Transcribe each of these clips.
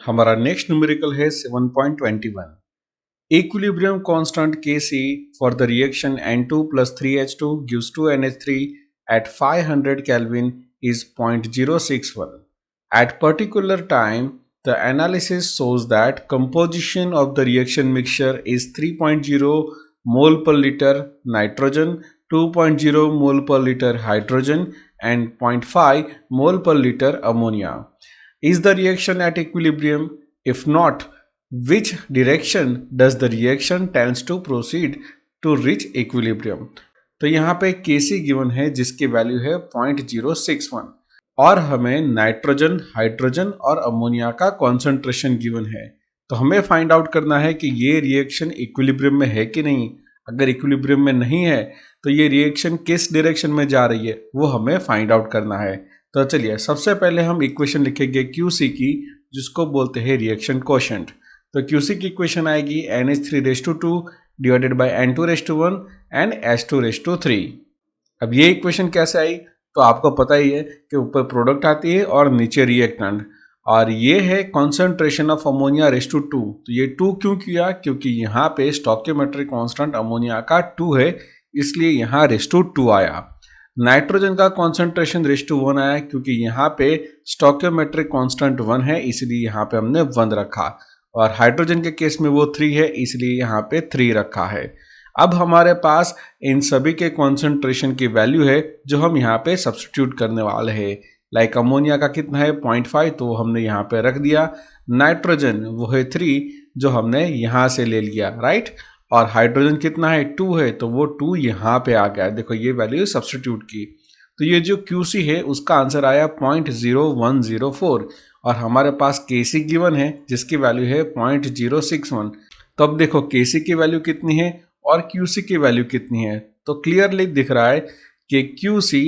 हमारा next numerical है 7.21. Equilibrium constant Kc for the reaction N2 plus 3H2 gives 2NH3 at 500 Kelvin is 0.061. At particular time, the analysis shows that composition of the reaction mixture is 3.0 mole per liter nitrogen, 2.0 mole per liter hydrogen, and 0.5 mole per liter ammonia. Is the reaction at equilibrium? If not, which direction does the reaction tends to proceed to reach equilibrium? तो यहाँ पे Kc given है जिसकी value है 0.061 और हमें nitrogen, hydrogen और ammonia का कॉन्सेंट्रेशन गिवन है। तो हमें फाइंड आउट करना है कि ये रिएक्शन इक्विलिब्रियम में है कि नहीं। अगर इक्विलिब्रियम में नहीं है तो ये रिएक्शन किस डायरेक्शन में जा रही है वो हमें फाइंड आउट करना है। तो चलिए सबसे पहले हम इक्वेशन लिखेंगे QC की, जिसको बोलते हैं रिएक्शन कोशेंट। तो QC की इक्वेशन आएगी NH3 divided by N2 and H2 अब ये इक्वेशन कैसे आई तो आपको पता ही है कि ऊपर प्रोडक्ट आती है और नीचे रिएक्टेंट, और ये है कॉन्सेंट्रेशन ऑफ अमोनिया 2। तो ये 2 क्यों किया? क्योंकि यहाँ पे स्टोइकियोमेट्रिक कांस्टेंट अमोनिया का 2 है, इसलिए यहाँ 2 आया। नाइट्रोजन का कॉन्सेंट्रेशन 1 आया क्योंकि यहाँ पे स्टोइकियोमेट्रिक कांस्टेंट 1 है, इसलिए यहाँ पे हमने 1 रखा। और हाइड्रोजन के केस में वो 3 है, इसलिए यहाँ पे 3 रखा है। अब हमारे पास इन सभी के कॉन्सेंट्रेशन की वैल्यू है जो हम यहाँ पे सब्स्टिट्यूट करने वाले हैं। लाइक अमोनिया का कितना है 0.5, तो हमने यहाँ पे रख दिया। नाइट्रोजन वो है 3 जो हमने यहाँ से ले लिया, राइट। और हाइड्रोजन कितना है 2 है, तो वो 2 यहाँ पे आ गया। देखो ये वैल्यू सब्स्टिट्यूट की, तो ये जो QC है उसका आंसर आया 0.0104 और हमारे पास Kc गिवन है जिसकी वैल्यू है 0.061। तो अब देखो Kc की वैल्यू कितनी है और QC की वैल्यू कितनी है। तो क्लियरली दिख रहा है कि QC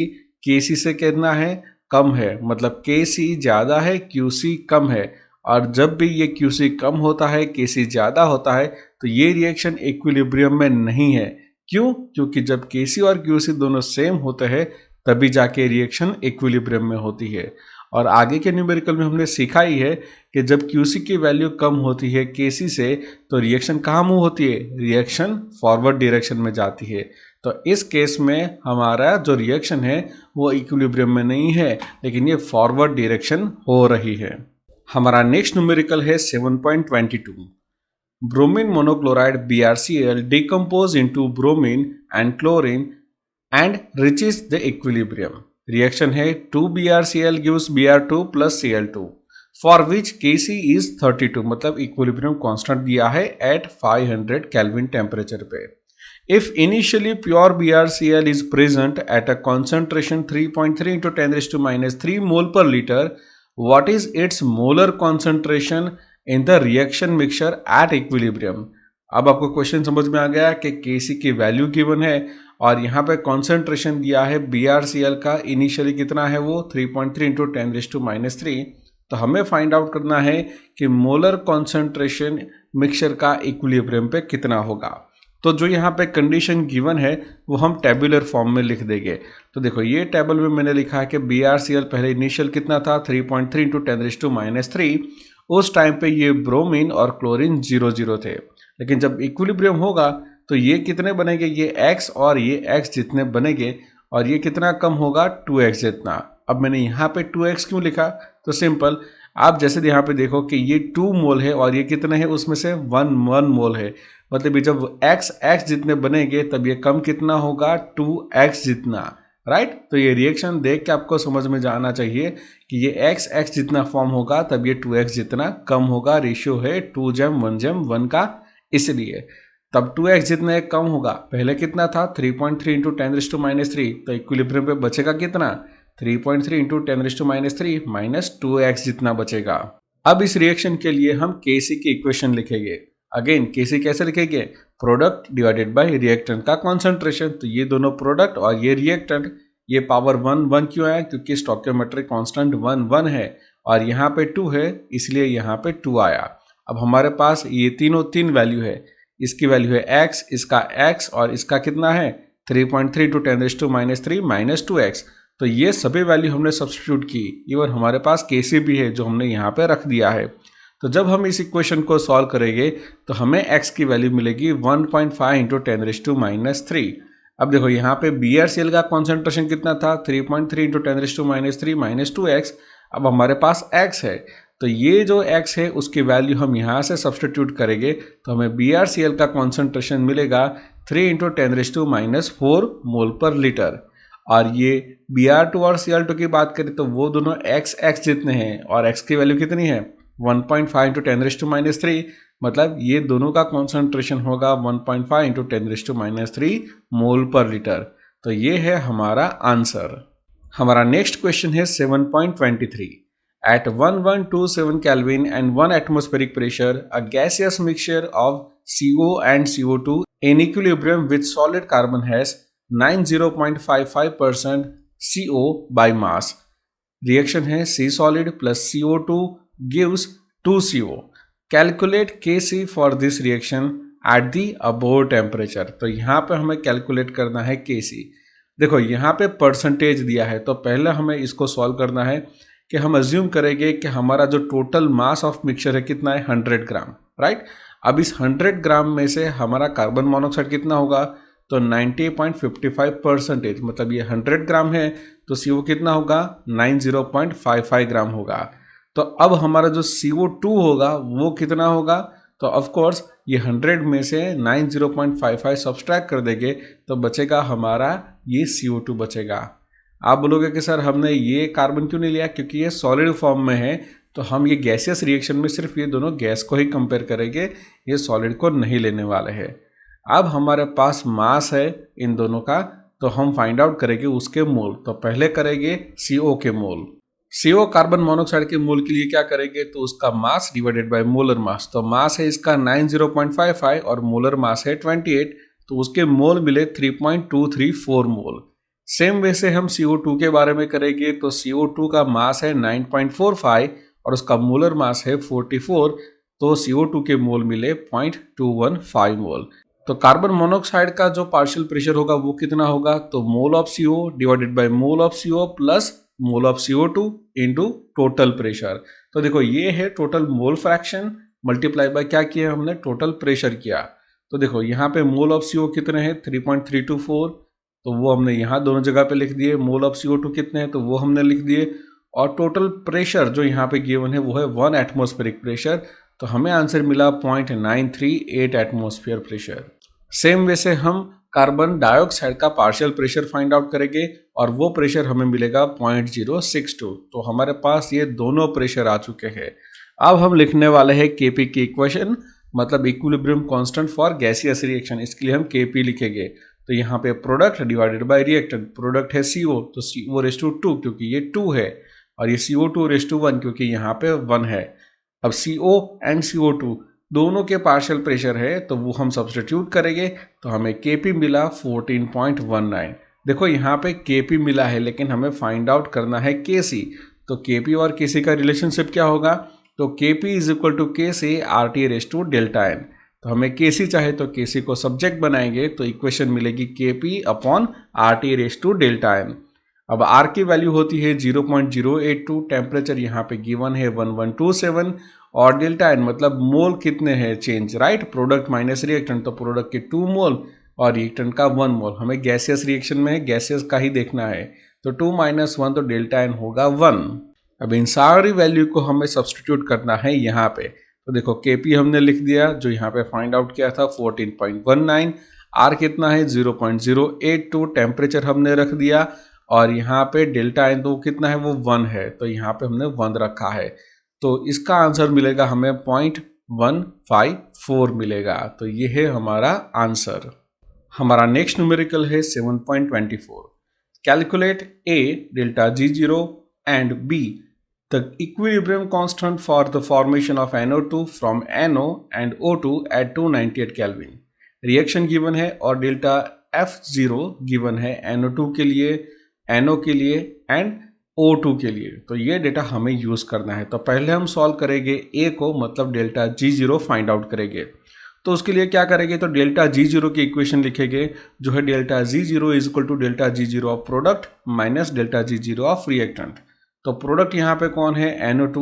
Kc से कितना है, कम है, मतलब Kc ज़्यादा है QC कम है। और जब भी ये QC कम होता है Kc ज़्यादा होता है तो ये रिएक्शन इक्विलिब्रियम में नहीं है। क्यों? क्योंकि जब Kc और QC दोनों सेम होते हैं तभी जाके रिएक्शन इक्विलिब्रियम में होती है। और आगे के न्यूमेरिकल में हमने सीखा ही है कि जब QC की वैल्यू कम होती है Kc से तो रिएक्शन कहाँ मूव होती है, रिएक्शन फॉरवर्ड डायरेक्शन में जाती है। तो इस केस में हमारा जो रिएक्शन है वो इक्विलिब्रियम में नहीं है, लेकिन ये फॉरवर्ड डायरेक्शन हो रही है। हमारा नेक्स्ट न्यूमेरिकल है 7.22. Bromine monochloride BrCl decompose into bromine and chlorine and reaches the equilibrium. Reaction है 2BrCl gives Br2 plus Cl2 for which Kc is 32, मतलब इक्विलिब्रियम कांस्टेंट दिया है at 500 केल्विन टेम्परेचर पे। If initially pure BrCl is present at a concentration 3.3 into 10⁻³ mole per liter, what is its molar concentration in the reaction mixture at equilibrium? अब आपको question समझ में आ गया कि Kc की वैल्यू गिवन है और यहाँ पे कॉन्सेंट्रेशन दिया है BrCl का, इनिशियली कितना है वो 3.3 into 10⁻³ तो हमें फाइंड आउट करना है कि मोलर कॉन्सेंट्रेशन मिक्सचर का इक्विलिब्रियम पे कितना होगा। तो जो यहाँ पे कंडीशन गिवन है वो हम टेबुलर फॉर्म में लिख देंगे। तो देखो ये टेबल में मैंने लिखा है कि BrCl पहले इनिशियल कितना था 3.3 into 10⁻³। उस टाइम पे ये ब्रोमीन और क्लोरीन 0 थे, लेकिन जब इक्विलिब्रियम होगा तो ये कितने बनेंगे, ये X और ये X जितने बनेंगे, और ये कितना कम होगा 2X जितना। अब मैंने यहाँ पे 2X क्यों लिखा, तो सिंपल, आप जैसे यहाँ पे देखो कि ये 2 मोल है और ये कितने हैं, उसमें से 1 मोल है, मतलब ये जब X जितने बनेंगे तब ये कम कितना होगा 2X जितना, राइट। तो ये रिएक्शन देख के आपको समझ में जाना चाहिए कि ये X जितना फॉर्म होगा तब ये 2X जितना कम होगा। रेशियो है 2:1:1 का, इसलिए तब 2X जितना कम होगा। पहले कितना था 3.3 into 10⁻³, तो इक्विलिब्रियम पे बचेगा कितना 3.3 into 10⁻³ माइनस 2X जितना बचेगा। अब इस रिएक्शन के लिए हम Kc की इक्वेशन लिखेंगे। अगेन Kc कैसे लिखेंगे, प्रोडक्ट डिवाइडेड बाय रिएक्टेंट का कॉन्सेंट्रेशन। तो ये दोनों प्रोडक्ट और ये रिएक्टेंट, ये पावर 1 क्यों आया, क्योंकि स्टोइकियोमेट्रिक कांस्टेंट 1 है और यहाँ पे 2 है, इसलिए यहाँ पे 2 आया। अब हमारे पास ये तीन वैल्यू है, इसकी वैल्यू है X, इसका X और इसका कितना है 3.3 into 10⁻³ माइनस 2X। तो ये सभी वैल्यू हमने सब्स्टिट्यूट की। इवन हमारे पास Kc भी है जो हमने यहाँ पे रख दिया है। तो जब हम इस इक्वेशन को सॉल्व करेंगे तो हमें x की वैल्यू मिलेगी 1.5 इंटू 10⁻³ अब देखो यहाँ पे BrCl का कॉन्सेंट्रेशन कितना था 3.3 इंटू 10⁻³ माइनस 2x। अब हमारे पास x है तो ये जो x है उसकी वैल्यू हम यहाँ से सब्सटीट्यूट करेंगे तो हमें BrCl का कॉन्सेंट्रेशन मिलेगा 3 इंटू 10⁻⁴ मोल पर लीटर। और ये Br2 और Cl2 की बात करें तो वो दोनों x जितने हैं और x की वैल्यू कितनी है 1.5 इंटू 10⁻³ मतलब ये दोनों का कॉन्सेंट्रेशन होगा 1.5 इंटू 10⁻³ मोल पर लीटर। तो ये है हमारा आंसर। हमारा नेक्स्ट क्वेश्चन है 7.23। At 1127 Kelvin and 1 atmospheric pressure, a gaseous mixture of CO and CO2 in equilibrium with solid carbon has 90.55% CO by mass. Reaction है C solid plus CO2 gives 2CO. Calculate Kc for this reaction at the above temperature. तो यहाँ पे हमें calculate करना है Kc। देखो यहाँ पे परसेंटेज दिया है तो पहले हमें इसको सॉल्व करना है कि हम अज्यूम करेंगे कि हमारा जो टोटल मास ऑफ मिक्सचर है कितना है 100 ग्राम, राइट। अब इस 100 ग्राम में से हमारा कार्बन मोनोऑक्साइड कितना होगा तो 90.55% मतलब ये 100 ग्राम है तो CO कितना होगा 90.55 ग्राम होगा। तो अब हमारा जो CO2 होगा वो कितना होगा तो ऑफ कोर्स ये 100 में से 90.55 सब्सट्रैक्ट कर देंगे तो बचेगा हमारा ये CO2 बचेगा। आप बोलोगे कि सर हमने ये कार्बन क्यों नहीं लिया क्योंकि ये सॉलिड फॉर्म में है तो हम ये गैसियस रिएक्शन में सिर्फ ये दोनों गैस को ही कंपेयर करेंगे, ये सॉलिड को नहीं लेने वाले हैं। अब हमारे पास मास है इन दोनों का तो हम फाइंड आउट करेंगे उसके मोल। तो पहले करेंगे CO के मोल। CO कार्बन मोनोऑक्साइड के मोल के लिए क्या करेंगे तो उसका मास डिवाइडेड बाय मोलर मास। तो मास है इसका 90.55 और मोलर मास है 28 तो उसके मोल मिले 3.234 मोल। सेम वे से हम CO2 के बारे में करेंगे तो CO2 का मास है 9.45 और उसका मोलर मास है 44 तो CO2 के मोल मिले 0.215 मोल। तो कार्बन मोनोऑक्साइड का जो पार्शियल प्रेशर होगा वो कितना होगा तो mole of CO divided by mole of CO plus mole of CO2 into total pressure. तो देखो ये है total mole fraction multiply by क्या किया हमने टोटल प्रेशर किया। तो देखो यहाँ पे मोल ऑफ CO कितने हैं 3.324 तो वो हमने यहाँ दोनों जगह पे लिख दिए। मोल ऑफ CO2 कितने हैं तो वो हमने लिख दिए और टोटल प्रेशर जो यहाँ पे गिवन है वो है 1 एटमॉस्फेरिक प्रेशर तो हमें आंसर मिला 0.938 एटमॉस्फेयर प्रेशर। सेम वे से हम कार्बन डाइऑक्साइड का पार्शियल प्रेशर फाइंड आउट करेंगे और वो प्रेशर हमें मिलेगा 0.062 तो हमारे पास ये दोनों प्रेशर आ चुके हैं। अब हम लिखने वाले हैं Kp की इक्वेशन मतलब equilibrium constant for gaseous reaction. इसके लिए हम Kp लिखेंगे तो यहाँ पे product divided by reactant, product है CO तो CO/2 क्योंकि ये 2 है और ये CO2/1 क्योंकि यहाँ पे 1 है। अब CO एंड CO2 दोनों के पार्शियल प्रेशर है तो वो हम सब्स्टिट्यूट करेंगे तो हमें Kp मिला 14.19। देखो यहाँ पे Kp मिला है लेकिन हमें फाइंड आउट करना है Kc। तो Kp और Kc का रिलेशनशिप क्या होगा तो Kp = Kc RT⁻⁴n। तो हमें Kc चाहे तो Kc को सब्जेक्ट बनाएंगे तो इक्वेशन मिलेगी Kp/RT⁻⁴n। अब R की वैल्यू होती है 0.082, टेम्परेचर यहाँ पे गिवन है 1127 और डेल्टा n मतलब मोल कितने हैं change, right. Product minus reactant तो प्रोडक्ट के 2 मोल और रिएक्टेंट का 1 मोल। हमें गैसियस रिएक्शन में गैसियस का ही देखना है तो 2 - 1 तो डेल्टा n होगा 1। अब इन सारी वैल्यू को हमें सब्स्टिट्यूट करना है यहाँ पे। तो देखो Kp हमने लिख दिया जो यहाँ पे फाइंड आउट किया था 14.19, R कितना है 0.082, टेम्परेचर हमने रख दिया और यहाँ पे डेल्टा n तो कितना है वो 1 है तो यहाँ पे हमने 1 रखा है तो इसका आंसर मिलेगा हमें 0.154 मिलेगा। तो ये है हमारा आंसर। हमारा नेक्स्ट न्यूमेरिकल है 7.24। Calculate A delta G0 and B the equilibrium constant for the formation of NO2 from NO and O2 at 298 Kelvin। Reaction given है और डेल्टा F0 गिवन है NO2 के लिए, NO के लिए एंड O2 के लिए। तो ये डेटा हमें यूज करना है। तो पहले हम सॉल्व करेंगे A को मतलब डेल्टा G0 फाइंड आउट करेंगे। तो उसके लिए क्या करेंगे तो डेल्टा G0 की इक्वेशन लिखेंगे जो है delta G0 = delta G0 of product minus delta G0 of reactant. तो प्रोडक्ट यहाँ पे कौन है NO2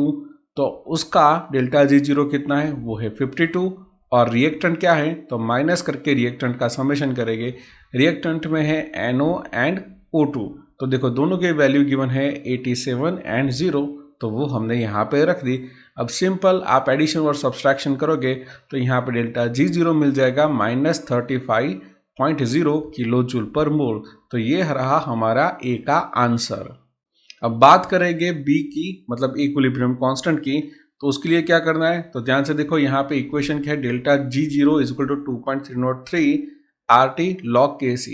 तो तो उसका डेल्टा जी जीरो कितना है, वो है 52, और रिएक्टेंट क्या है, तो माइनस करके रिएक्टेंट का समेशन करेंगे। रिएक्टेंट में है NO एंड O2, तो देखो दोनों के वैल्यू गिवन है 87 एंड 0, तो वो हमने यहाँ पे रख दी। अब सिंपल आप एडिशन और सब्सट्रैक्शन करोगे तो यहाँ पे डेल्टा जी जीरो मिल जाएगा -35.0 किलो जूल पर मोल। तो ये रहा हमारा ए का आंसर। अब बात करेंगे बी की, मतलब इक्विलिब्रियम कांस्टेंट की। तो उसके लिए क्या करना है, तो ध्यान से देखो यहाँ पे इक्वेशन क्या है, delta G zero is equal to 2.303 RT log KC।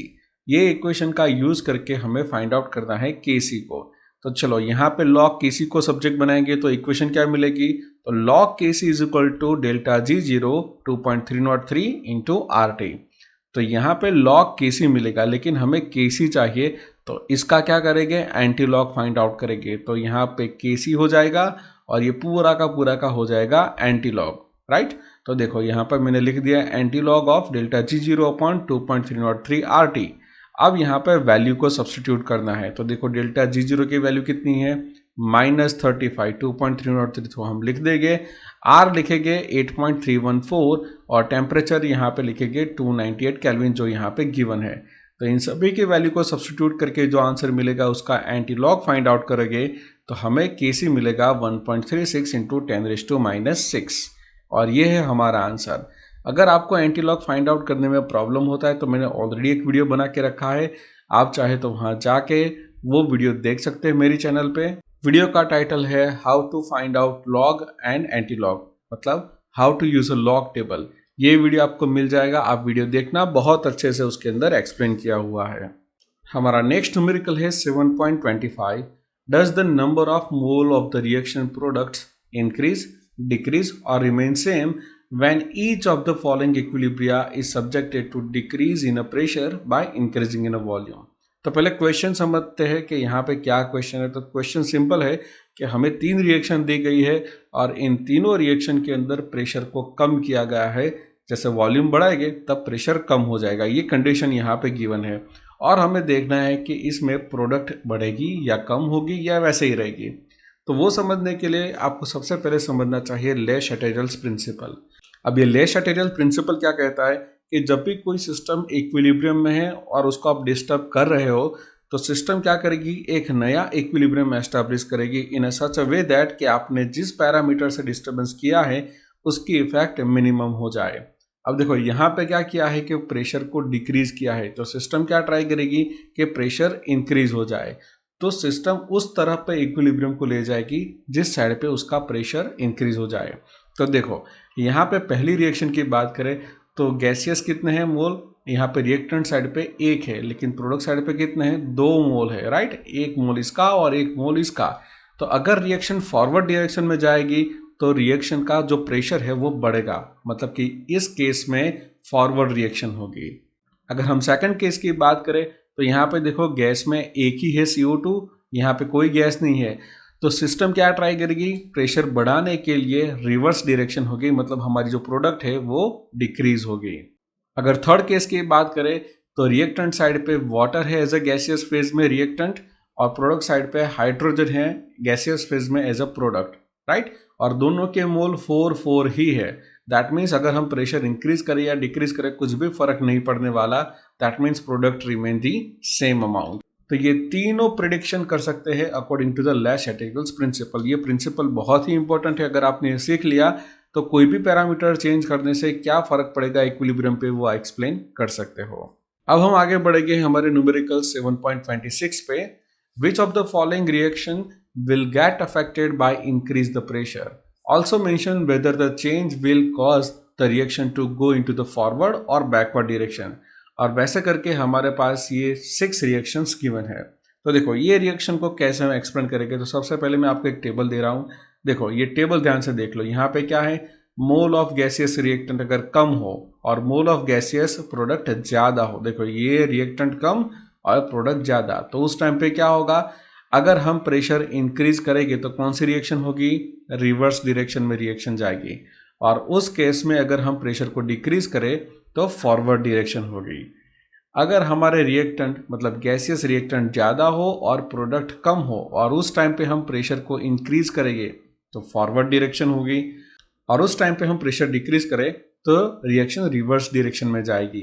ये इक्वेशन का यूज करके हमें फाइंड आउट करना है KC को। तो चलो यहाँ पे log KC को सब्जेक्ट बनाएंगे तो इक्वेशन क्या मिलेगी, तो log KC is equal to delta G zero 2.303 into RT। तो यहाँ पे log KC मिलेगा, लेकिन हमें KC चाहिए, तो इसका क्या करेंगे, एंटी लॉग फाइंड आउट करेंगे। तो यहाँ पे KC हो जाएगा और ये पूरा का हो जाएगा एंटी लॉग, राइट। तो देखो यहाँ पर मैंने लिख दिया anti log of delta G zero upon 2.303 RT। अब यहाँ पर वैल्यू को सब्सटीट्यूट करना है। तो देखो डेल्टा जी जीरो की वैल्यू कितनी है, -35, 2.303, तो हम लिख देंगे। R लिखेंगे 8.314 और टेम्परेचर यहाँ पे लिखेंगे 298 केल्विन, जो यहाँ पे गिवन है। तो इन सभी के वैल्यू को सब्सटीट्यूट करके जो आंसर मिलेगा उसका एंटी लॉग फाइंड आउट करेंगे, तो हमें KC मिलेगा 1.36 इंटू 10⁻⁻⁶, और ये है हमारा आंसर। अगर आपको एंटी लॉग फाइंड आउट करने में प्रॉब्लम होता है तो मैंने ऑलरेडी एक वीडियो बना के रखा है, आप चाहे तो वहाँ जाके वो वीडियो देख सकते हैं मेरी चैनल पे। वीडियो का टाइटल है how to find out log and anti log, मतलब how to use a log table. ये वीडियो आपको मिल जाएगा, आप वीडियो देखना, बहुत अच्छे से उसके अंदर एक्सप्लेन किया हुआ है। हमारा नेक्स्ट न्यूमेरिकल है 7.25। Does the number of mole of the reaction products increase, decrease और remain same when each of the following equilibria is subjected to decrease in a pressure by increasing in a volume। तो पहले question समझते हैं कि यहाँ पे क्या question है। तो क्वेश्चन सिंपल है कि हमें 3 रिएक्शन दी गई है और इन तीनों रिएक्शन के अंदर प्रेशर को कम किया गया है। जैसे वॉल्यूम बढ़ाएंगे तब प्रेशर कम हो जाएगा, ये कंडीशन यहाँ पे गिवन है। और हमें देखना है कि इसमें प्रोडक्ट बढ़ेगी या कम होगी या वैसे ही रहेगी। तो वो समझने के लिए आपको सबसे पहले समझना चाहिए ले शटेरियल्स प्रिंसिपल। अब ये ले शटेरियल प्रिंसिपल क्या कहता है कि जब भी कोई सिस्टम इक्विलिब्रियम में है और उसको आप डिस्टर्ब कर रहे हो, तो सिस्टम क्या करेगी, एक नया इक्विलिब्रियम एस्टैब्लिश करेगी इन अ सच अ वे दैट कि आपने जिस पैरामीटर से डिस्टर्बेंस किया है उसकी इफेक्ट मिनिमम हो जाए। अब देखो यहाँ पे क्या किया है कि प्रेशर को डिक्रीज किया है, तो सिस्टम क्या ट्राई करेगी कि प्रेशर इंक्रीज हो जाए। तो सिस्टम उस तरह पे इक्विलिब्रियम को ले जाएगी जिस साइड पे उसका प्रेशर इंक्रीज हो जाए। तो देखो यहाँ पे पहली रिएक्शन की बात करें तो गैसियस कितने हैं मोल, यहाँ पे रिएक्टेंट साइड पे 1 है, लेकिन प्रोडक्ट साइड पे कितने हैं, 2 मोल है, राइट। 1 मोल इसका और 1 मोल इसका। तो अगर रिएक्शन फॉरवर्ड डायरेक्शन में जाएगी तो रिएक्शन का जो प्रेशर है वो बढ़ेगा, मतलब कि इस केस में फॉरवर्ड रिएक्शन होगी। अगर हम सेकंड केस की बात करें तो यहाँ पे देखो गैस में एक ही है CO2, यहाँ पे कोई गैस नहीं है। तो सिस्टम क्या ट्राई करेगी, प्रेशर बढ़ाने के लिए रिवर्स डायरेक्शन होगी, मतलब हमारी जो प्रोडक्ट है वो डिक्रीज होगी। अगर थर्ड केस की बात करें तो रिएक्टेंट साइड पे वाटर है एज अ गैसियस फेज में रिएक्टेंट, और प्रोडक्ट साइड पे हाइड्रोजन है गैसियस फेज में एज अ प्रोडक्ट, राइट। और दोनों के मोल 4 ही है। दैट मीन्स अगर हम प्रेशर इंक्रीज करें या डिक्रीज करें कुछ भी फर्क नहीं पड़ने वाला। That means product remain the same amount. तो ये तीनों प्रिडिक्शन कर सकते हैं अकॉर्डिंग टू द ले शटेरियल्स प्रिंसिपल। ये प्रिंसिपल बहुत ही इंपॉर्टेंट है, अगर आपने सीख लिया तो कोई भी पैरामीटर चेंज करने से क्या फर्क पड़ेगा इक्विलिब्रियम पे वो एक्सप्लेन कर सकते हो। अब हम आगे बढ़ेंगे हमारे न्यूमेरिकल 7.26 पे। विच of the following reaction will get affected by increase the pressure? Also mention whether the change will cause the reaction to go into the forward or backward direction। और वैसे करके हमारे पास ये 6 रिएक्शंस गिवन है। तो देखो ये रिएक्शन को कैसे हम एक्सप्लेन करेंगे, तो सबसे पहले मैं आपको एक टेबल दे रहा हूँ। देखो ये टेबल ध्यान से देख लो, यहाँ पे क्या है, मोल ऑफ गैसियस रिएक्टेंट अगर कम हो और मोल ऑफ गैसियस प्रोडक्ट ज़्यादा हो, देखो ये रिएक्टेंट कम और प्रोडक्ट ज़्यादा, तो उस टाइम पे क्या होगा, अगर हम प्रेशर इंक्रीज करेंगे तो कौन सी रिएक्शन होगी, रिवर्स डायरेक्शन में रिएक्शन जाएगी। और उस केस में अगर हम प्रेशर को डिक्रीज करें तो फॉरवर्ड डायरेक्शन होगी। अगर हमारे रिएक्टेंट मतलब गैसियस रिएक्टेंट ज़्यादा हो और प्रोडक्ट कम हो और उस टाइम पे हम प्रेशर को इंक्रीज करेंगे तो फॉरवर्ड डायरेक्शन होगी, और उस टाइम पे हम प्रेशर डिक्रीज करें तो रिएक्शन रिवर्स डायरेक्शन में जाएगी।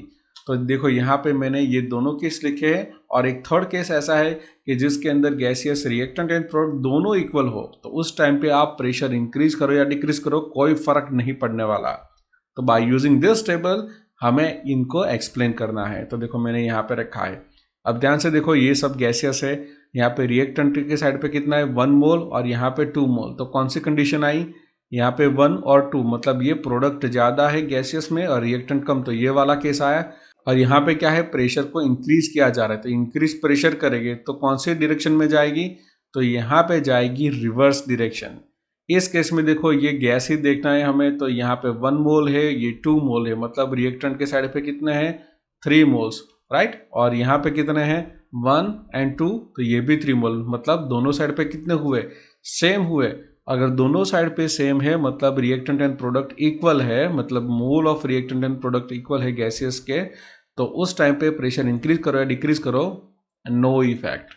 तो देखो यहाँ पे मैंने ये दोनों केस लिखे हैं, और एक थर्ड केस ऐसा है कि जिसके अंदर गैसियस रिएक्टेंट एंड प्रोडक्ट दोनों इक्वल हो, तो उस टाइम पे आप प्रेशर इंक्रीज करो या डिक्रीज करो कोई फर्क नहीं पड़ने वाला। तो बाय यूजिंग दिस टेबल हमें इनको एक्सप्लेन करना है। तो देखो मैंने यहाँ पे रखा है, अब ध्यान से देखो ये सब गैसियस है, यहाँ पे रिएक्टेंट के साइड पे कितना है 1 मोल और यहाँ पे 2 मोल। तो कौन सी कंडीशन आई, यहाँ पे 1 और 2, मतलब ये प्रोडक्ट ज़्यादा है गैसियस में और रिएक्टेंट कम, तो ये वाला केस आया। और यहाँ पे क्या है, प्रेशर को इंक्रीज किया जा रहा है, तो इंक्रीज प्रेशर करेंगे तो कौन से डायरेक्शन में जाएगी, तो यहाँ पे जाएगी रिवर्स डायरेक्शन। इस केस में देखो ये गैस ही देखना है हमें, तो यहाँ पे 1 मोल है, ये 2 मोल है, मतलब रिएक्टेंट के साइड पे कितने हैं 3 मोल्स, राइट। और यहाँ पे कितने हैं 1 एंड 2, तो ये भी 3 मोल, मतलब दोनों साइड पे कितने हुए, सेम हुए। अगर दोनों साइड पे सेम है मतलब रिएक्टेंट एंड प्रोडक्ट इक्वल है, मतलब mole of reactant and product equal है गैसियस के, तो उस टाइम पे प्रेशर इंक्रीज करो या डिक्रीज करो, नो इफेक्ट।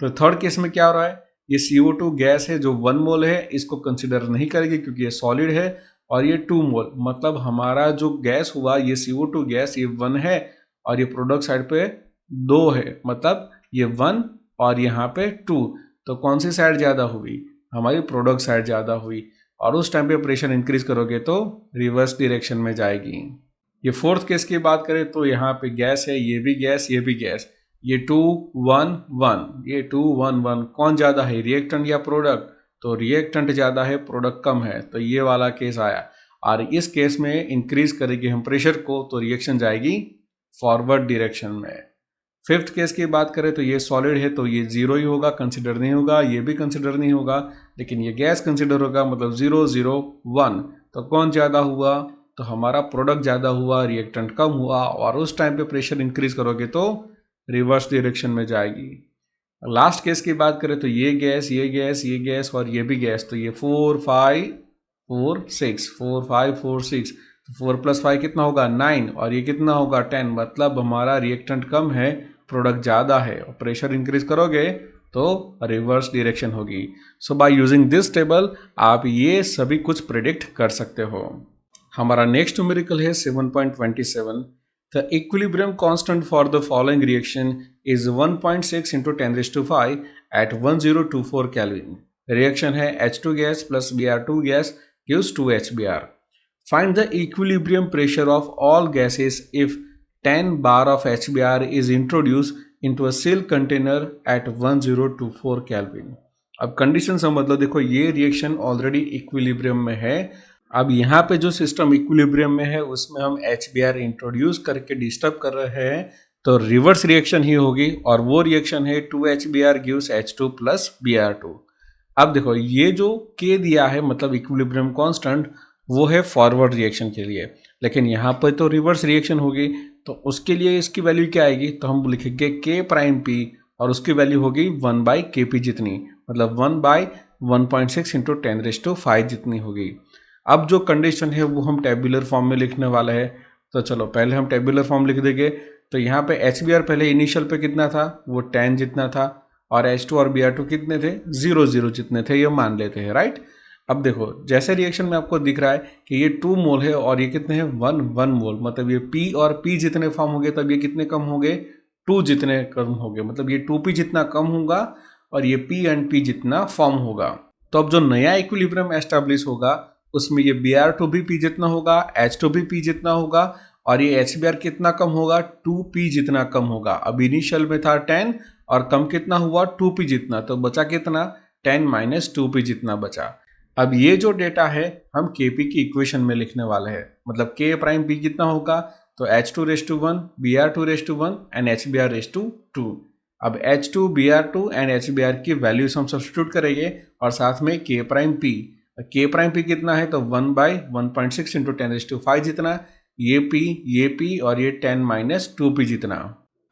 तो थर्ड केस में क्या हो रहा है, ये CO2 गैस है जो 1 मोल है, इसको कंसिडर नहीं करेगी क्योंकि ये सॉलिड है, और ये 2 मोल, मतलब हमारा जो गैस हुआ ये CO2 गैस ये 1 है और ये प्रोडक्ट साइड पे 2 है, मतलब ये 1 और यहाँ पे 2, तो कौन सी साइड ज़्यादा हुई, हमारी प्रोडक्ट साइड ज़्यादा हुई, और उस टाइम पे प्रेशर इंक्रीज करोगे तो रिवर्स डायरेक्शन में जाएगी। ये फोर्थ केस की बात करें तो यहाँ पे गैस है, ये भी गैस, ये भी गैस, ये 2 1 1, ये 2 1 1, कौन ज़्यादा है रिएक्टेंट या प्रोडक्ट, तो रिएक्टेंट ज़्यादा है प्रोडक्ट कम है, तो ये वाला केस आया। और इस केस में इंक्रीज करेंगे हम प्रेशर को तो रिएक्शन जाएगी फॉरवर्ड डायरेक्शन में। फिफ्थ केस की बात करें तो ये सॉलिड है तो ये 0 ही होगा, कंसिडर नहीं होगा, ये भी कंसिडर नहीं होगा, लेकिन ये गैस कंसिडर होगा, मतलब 0 0 1, तो कौन ज़्यादा हुआ, तो हमारा प्रोडक्ट ज़्यादा हुआ, रिएक्टेंट कम हुआ, और उस टाइम पे प्रेशर इंक्रीज करोगे तो रिवर्स डायरेक्शन में जाएगी। लास्ट केस की बात करें तो ये गैस, ये गैस, ये गैस और ये भी गैस, तो ये 4 5 4 6, 4 5 4 6, 4 + 5 कितना होगा 9, और ये कितना होगा 10, मतलब हमारा रिएक्टेंट कम है प्रोडक्ट ज़्यादा है, और प्रेशर इंक्रीज करोगे तो रिवर्स डायरेक्शन होगी। सो बाय यूजिंग दिस टेबल आप ये सभी कुछ प्रिडिक्ट कर सकते हो। हमारा नेक्स्ट न्यूमेरिकल है 7.27। The equilibrium constant for the following reaction is 1.6 into 10⁵ at 1024 Kelvin. Reaction है H2 gas plus Br2 gas gives 2 HBr. Find the equilibrium pressure of all gases if 10 bar of HBr is introduced into a sealed container at 1024 Kelvin. अब condition समझ लो, देखो ये reaction already equilibrium में है। अब यहाँ पे जो सिस्टम इक्विलिब्रियम में है उसमें हम HBr इंट्रोड्यूस करके डिस्टर्ब कर रहे हैं, तो रिवर्स रिएक्शन ही होगी, और वो रिएक्शन है 2HBr gives H2 plus Br2। अब देखो ये जो K दिया है मतलब इक्विलिब्रियम कांस्टेंट, वो है फॉरवर्ड रिएक्शन के लिए, लेकिन यहाँ पर तो रिवर्स रिएक्शन होगी, तो उसके लिए इसकी वैल्यू क्या आएगी, तो हम लिखेंगे K'(P) और उसकी वैल्यू होगी 1/Kp जितनी, मतलब 1/1.6 इंटू 10⁵ जितनी होगी। अब जो कंडीशन है वो हम टेबुलर फॉर्म में लिखने वाला है, तो चलो पहले हम टेबुलर फॉर्म लिख देंगे। तो यहाँ पे HBr पहले इनिशियल पे कितना था, वो 10 जितना था, और H2 और Br2 कितने थे 0 0 जितने थे, ये मान लेते हैं, राइट। अब देखो जैसे रिएक्शन में आपको दिख रहा है कि ये 2 मोल है और ये कितने हैं 1 मोल, मतलब ये P और P जितने फॉर्म हो गए तब ये कितने कम हो गए 2 जितने कम हो गए, मतलब ये 2P जितना कम होगा और ये P एंड P जितना फॉर्म होगा। तो अब जो नया इक्विलिब्रियम एस्टैब्लिश होगा उसमें ये Br2 भी P जितना होगा, H2 भी P जितना होगा, और ये HBr कितना कम होगा 2P जितना कम होगा। अब इनिशियल में था 10 और कम कितना हुआ 2P जितना, तो बचा कितना 10 - 2P जितना बचा। अब ये जो डेटा है हम Kp की इक्वेशन में लिखने वाले हैं, मतलब K'(P) कितना होगा, तो H2⁴1 Br2⁴1 एंड HBr⁴2। अब H2 Br2 एंड HBr की वैल्यूज हम सब्स्टिट्यूट करेंगे और साथ में K'(P). K'(P) कितना है, तो 1/1.6 इंटू 10⁵ जितना, ये P और ये 10 - 2P जितना।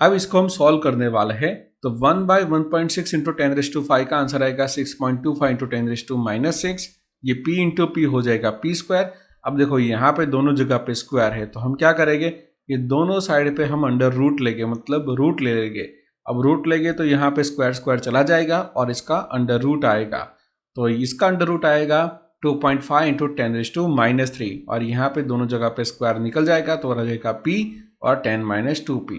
अब इसको हम सॉल्व करने वाले हैं, तो 1/1.6 इंटू 10⁵ का आंसर आएगा 6.25 इंटू 10⁻⁻⁶, ये P इंटू P हो जाएगा P²। अब देखो यहाँ पे दोनों जगह पे स्क्वायर है, तो हम क्या करेंगे, ये दोनों साइड पे हम अंडर रूट लेंगे, मतलब रूट ले लेंगे। अब रूट लेंगे तो यहाँ पे स्क्वायर स्क्वायर चला जाएगा और इसका अंडर रूट आएगा, तो इसका अंडर रूट आएगा 2.5 इंटू 10⁻³ और यहाँ पे दोनों जगह पे स्क्वायर निकल जाएगा तो रहेगा p और 10⁻2p।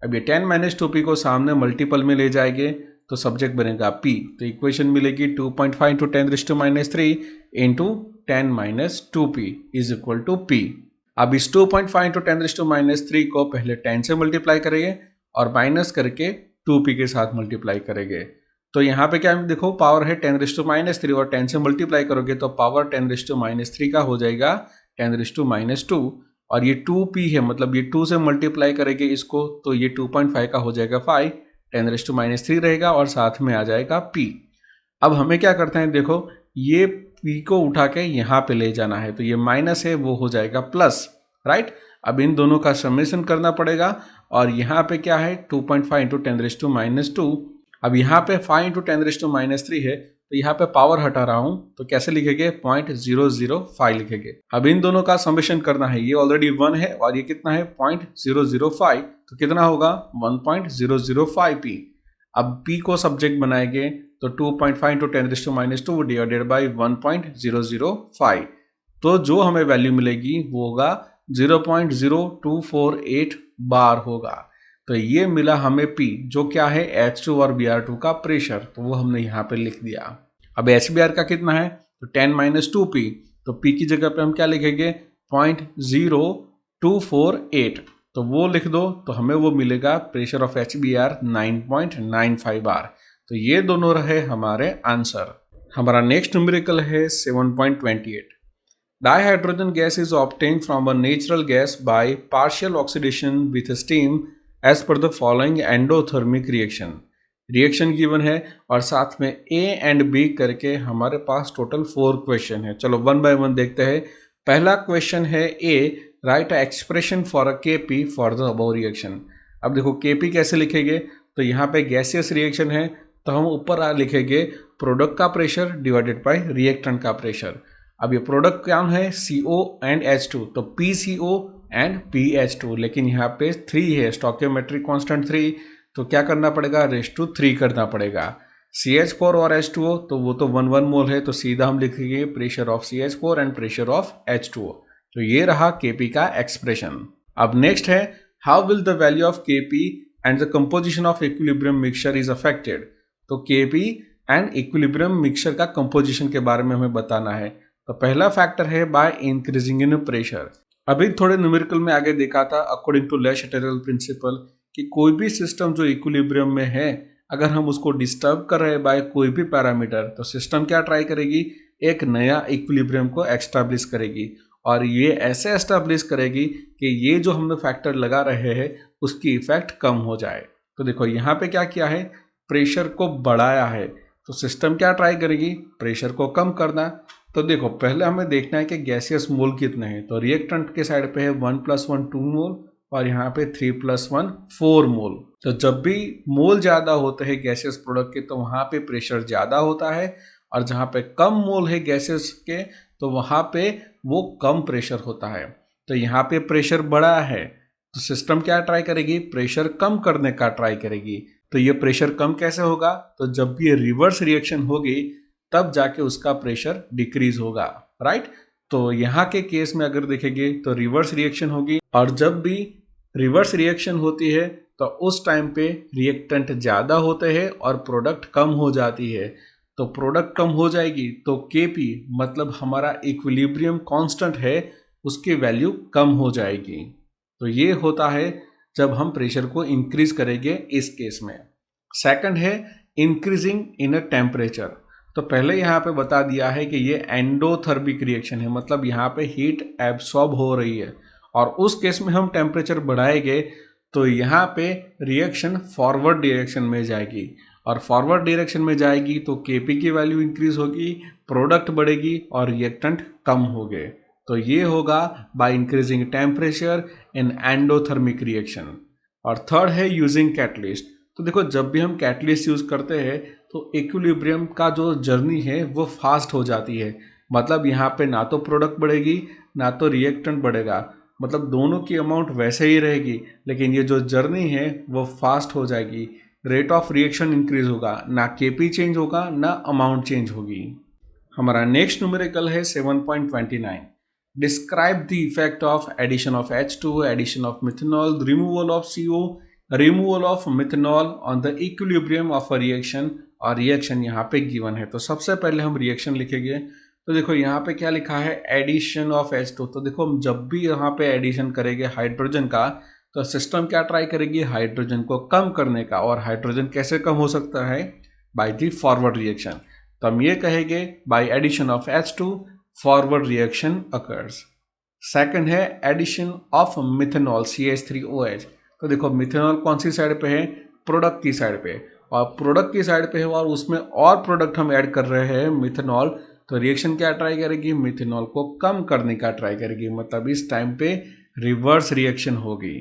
अब ये 10⁻2p को सामने मल्टीपल में ले जाएंगे तो सब्जेक्ट बनेगा p, तो इक्वेशन मिलेगी 2.5 into 10⁻³ into 10⁻2p is equal to p। अब इस 2.5 इंटू 10⁻³ को पहले 10 से मल्टीप्लाई करेंगे और माइनस करके 2p के साथ मल्टीप्लाई करेंगे। तो यहाँ पे क्या देखो पावर है 10⁻³ और 10 से मल्टीप्लाई करोगे तो पावर 10⁻³ का हो जाएगा 10⁻², और ये 2p है मतलब ये 2 से मल्टीप्लाई करेंगे इसको तो ये 2.5 का हो जाएगा 5, 10⁻³ रहेगा और साथ में आ जाएगा p। अब हमें क्या करते हैं देखो ये p को उठा के यहाँ पे ले जाना है तो ये माइनस है वो हो जाएगा प्लस, राइट। अब इन दोनों का समेशन करना पड़ेगा और यहाँ पे क्या है 2.5 इंटू 10⁻²। अब यहाँ पे 5 इंटू 10⁻³ है तो यहाँ पे पावर हटा रहा हूँ तो कैसे लिखेंगे 0.005 लिखेंगे। अब इन दोनों का समेशन करना है, ये ऑलरेडी 1 है और ये कितना है 0.005 तो कितना होगा 1.005p। अब p को सब्जेक्ट बनाएंगे तो 2.5 इंटू 10⁻² डिवाइडेड बाई 1.005 तो जो हमें वैल्यू मिलेगी वो होगा 0.0248 बार होगा। तो ये मिला हमें P जो क्या है H2 और Br2 का प्रेशर, तो वो हमने यहाँ पे लिख दिया। अब HBr का कितना है तो 10⁻2p, तो P की जगह पे हम क्या लिखेंगे 0.0248 तो वो लिख दो तो हमें वो मिलेगा प्रेशर ऑफ HBr 9.95 बार। तो ये दोनों रहे हमारे आंसर। हमारा नेक्स्ट न्यूमेरिकल है 7.28। Dihydrogen gas is obtained from a natural gas by partial oxidation with steam as per the following endothermic reaction। Reaction given है और साथ में A एंड B करके हमारे पास टोटल 4 क्वेश्चन है। चलो वन बाय वन देखते हैं। पहला क्वेश्चन है A, right expression for a Kp for the above reaction. अब देखो Kp कैसे लिखेंगे तो यहाँ पे गैसियस रिएक्शन है तो हम ऊपर लिखेंगे प्रोडक्ट का प्रेशर डिवाइडेड बाय रिएक्टेंट का प्रेशर। अब ये प्रोडक्ट क्या है CO एंड H2 तो PCO एंड PH2, लेकिन यहाँ पे 3 है स्टोइकियोमेट्रिक कांस्टेंट 3 तो क्या करना पड़ेगा रेज़ टू 3 करना पड़ेगा। CH4 और H2O तो वो तो 1 मोल है तो सीधा हम लिखेंगे pressure of CH4 and pressure of H2O। तो ये रहा Kp का एक्सप्रेशन। अब नेक्स्ट है how will the value of Kp and the composition of equilibrium mixture is affected. तो Kp एंड इक्विलिब्रियम मिक्सचर का कंपोजिशन के बारे में हमें बताना है। तो पहला फैक्टर है बाय इंक्रीजिंग इन प्रेशर। अभी थोड़े न्यूमेरिकल में आगे देखा था अकॉर्डिंग टू ले शटेरल प्रिंसिपल कि कोई भी सिस्टम जो इक्विलिब्रियम में है अगर हम उसको डिस्टर्ब कर रहे हैं बाय कोई भी पैरामीटर तो सिस्टम क्या ट्राई करेगी एक नया इक्विलिब्रियम को एस्टैब्लिश करेगी और ये ऐसे एस्टैब्लिश करेगी कि ये जो हमने फैक्टर लगा रहे हैं उसकी इफेक्ट कम हो जाए। तो देखो यहाँ पे क्या किया है प्रेशर को बढ़ाया है तो सिस्टम क्या ट्राई करेगी प्रेशर को कम करना। तो देखो पहले हमें देखना है कि गैसियस मोल कितने हैं तो रिएक्टेंट के साइड पे है 1 + 1 2 मोल और यहाँ पे 3 + 1 4 मोल। तो जब भी मोल ज़्यादा होते हैं गैसियस प्रोडक्ट के तो वहाँ पे प्रेशर ज़्यादा होता है और जहाँ पे कम मोल है गैसेस के तो वहाँ पे वो कम प्रेशर होता है। तो यहाँ पे प्रेशर बड़ा है तो सिस्टम क्या ट्राई करेगी प्रेशर कम करने का ट्राई करेगी। तो ये प्रेशर कम कैसे होगा तो जब भी ये रिवर्स रिएक्शन होगी तब जाके उसका प्रेशर डिक्रीज होगा, राइट। तो यहाँ के केस में अगर देखेंगे तो रिवर्स रिएक्शन होगी और जब भी रिवर्स रिएक्शन होती है तो उस टाइम पे रिएक्टेंट ज़्यादा होते हैं और प्रोडक्ट कम हो जाती है। तो प्रोडक्ट कम हो जाएगी तो Kp मतलब हमारा इक्विलिब्रियम कांस्टेंट है उसकी वैल्यू कम हो जाएगी। तो ये होता है जब हम प्रेशर को इंक्रीज करेंगे इस केस में। सेकंड है इंक्रीजिंग इन अ टेम्परेचर। तो पहले यहाँ पे बता दिया है कि ये एंडोथर्मिक रिएक्शन है मतलब यहाँ पे हीट एब्सॉर्ब हो रही है और उस केस में हम टेम्परेचर बढ़ाएंगे तो यहाँ पे रिएक्शन फॉरवर्ड डायरेक्शन में जाएगी और फॉरवर्ड डायरेक्शन में जाएगी तो Kp की वैल्यू इंक्रीज होगी, प्रोडक्ट बढ़ेगी और रिएक्टेंट कम हो गए। तो ये होगा by increasing temperature in endothermic reaction. और थर्ड है यूजिंग कैटलिस्ट। तो देखो जब भी हम कैटलिस्ट यूज करते हैं तो इक्विलिब्रियम का जो जर्नी है वो फास्ट हो जाती है मतलब यहाँ पे ना तो प्रोडक्ट बढ़ेगी ना तो रिएक्टेंट बढ़ेगा मतलब दोनों की अमाउंट वैसे ही रहेगी लेकिन ये जो जर्नी है वो फास्ट हो जाएगी। रेट ऑफ रिएक्शन इंक्रीज होगा, ना Kp चेंज होगा ना अमाउंट चेंज होगी। हमारा नेक्स्ट न्यूमेरिकल है 7.29। Describe the effect of addition of H2, addition of methanol, removal of CO, removal of methanol on the equilibrium of a reaction. और reaction यहाँ पे गिवन है, तो सबसे पहले हम रिएक्शन लिखेंगे। तो देखो यहाँ पे क्या लिखा है, एडिशन ऑफ H2। तो देखो हम जब भी यहाँ पे एडिशन करेंगे हाइड्रोजन का, तो सिस्टम क्या ट्राई करेगी, हाइड्रोजन को कम करने का। और हाइड्रोजन कैसे कम हो सकता है, बाय द फॉरवर्ड रिएक्शन। तो हम ये कहेंगे by addition of H2 forward reaction occurs. Second है एडिशन ऑफ मिथेनॉल CH3OH। तो देखो मिथेनॉल कौन सी साइड पे है, प्रोडक्ट की साइड पे, और प्रोडक्ट की साइड पे है और उसमें और प्रोडक्ट हम ऐड कर रहे हैं मिथेनॉल। तो रिएक्शन क्या ट्राई करेगी, मिथेनॉल को कम करने का ट्राई करेगी, मतलब इस टाइम पे रिवर्स रिएक्शन होगी।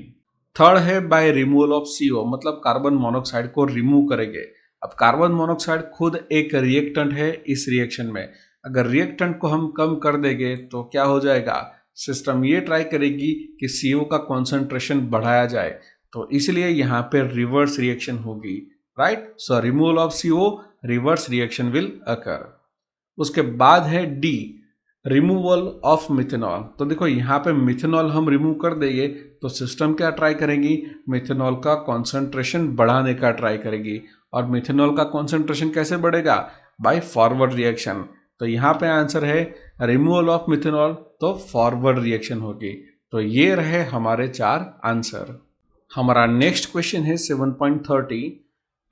थर्ड है बाय रिमूवल ऑफ CO, मतलब कार्बन मोनोऑक्साइड को रिमूव करेंगे। अब कार्बन मोनोऑक्साइड खुद एक रिएक्टेंट है इस रिएक्शन में, अगर रिएक्टेंट को हम कम कर देंगे तो क्या हो जाएगा, सिस्टम ये ट्राई करेगी कि CO का कॉन्सेंट्रेशन बढ़ाया जाए, तो इसलिए यहाँ पे रिवर्स रिएक्शन होगी, right. So removal of CO, reverse reaction will occur. उसके बाद है डी, रिमूवल ऑफ मिथेनॉल। तो देखो यहाँ पे मिथेनॉल हम रिमूव कर देंगे तो सिस्टम क्या ट्राई करेगी, मिथेनॉल का कॉन्सेंट्रेशन बढ़ाने का ट्राई करेगी। और मिथेनॉल का कॉन्सेंट्रेशन कैसे बढ़ेगा, बाय फॉरवर्ड रिएक्शन। तो यहाँ पे आंसर है रिमूवल ऑफ मिथेनॉल, तो फॉरवर्ड रिएक्शन होगी। तो ये रहे हमारे 4 आंसर। हमारा नेक्स्ट क्वेश्चन है 7.30।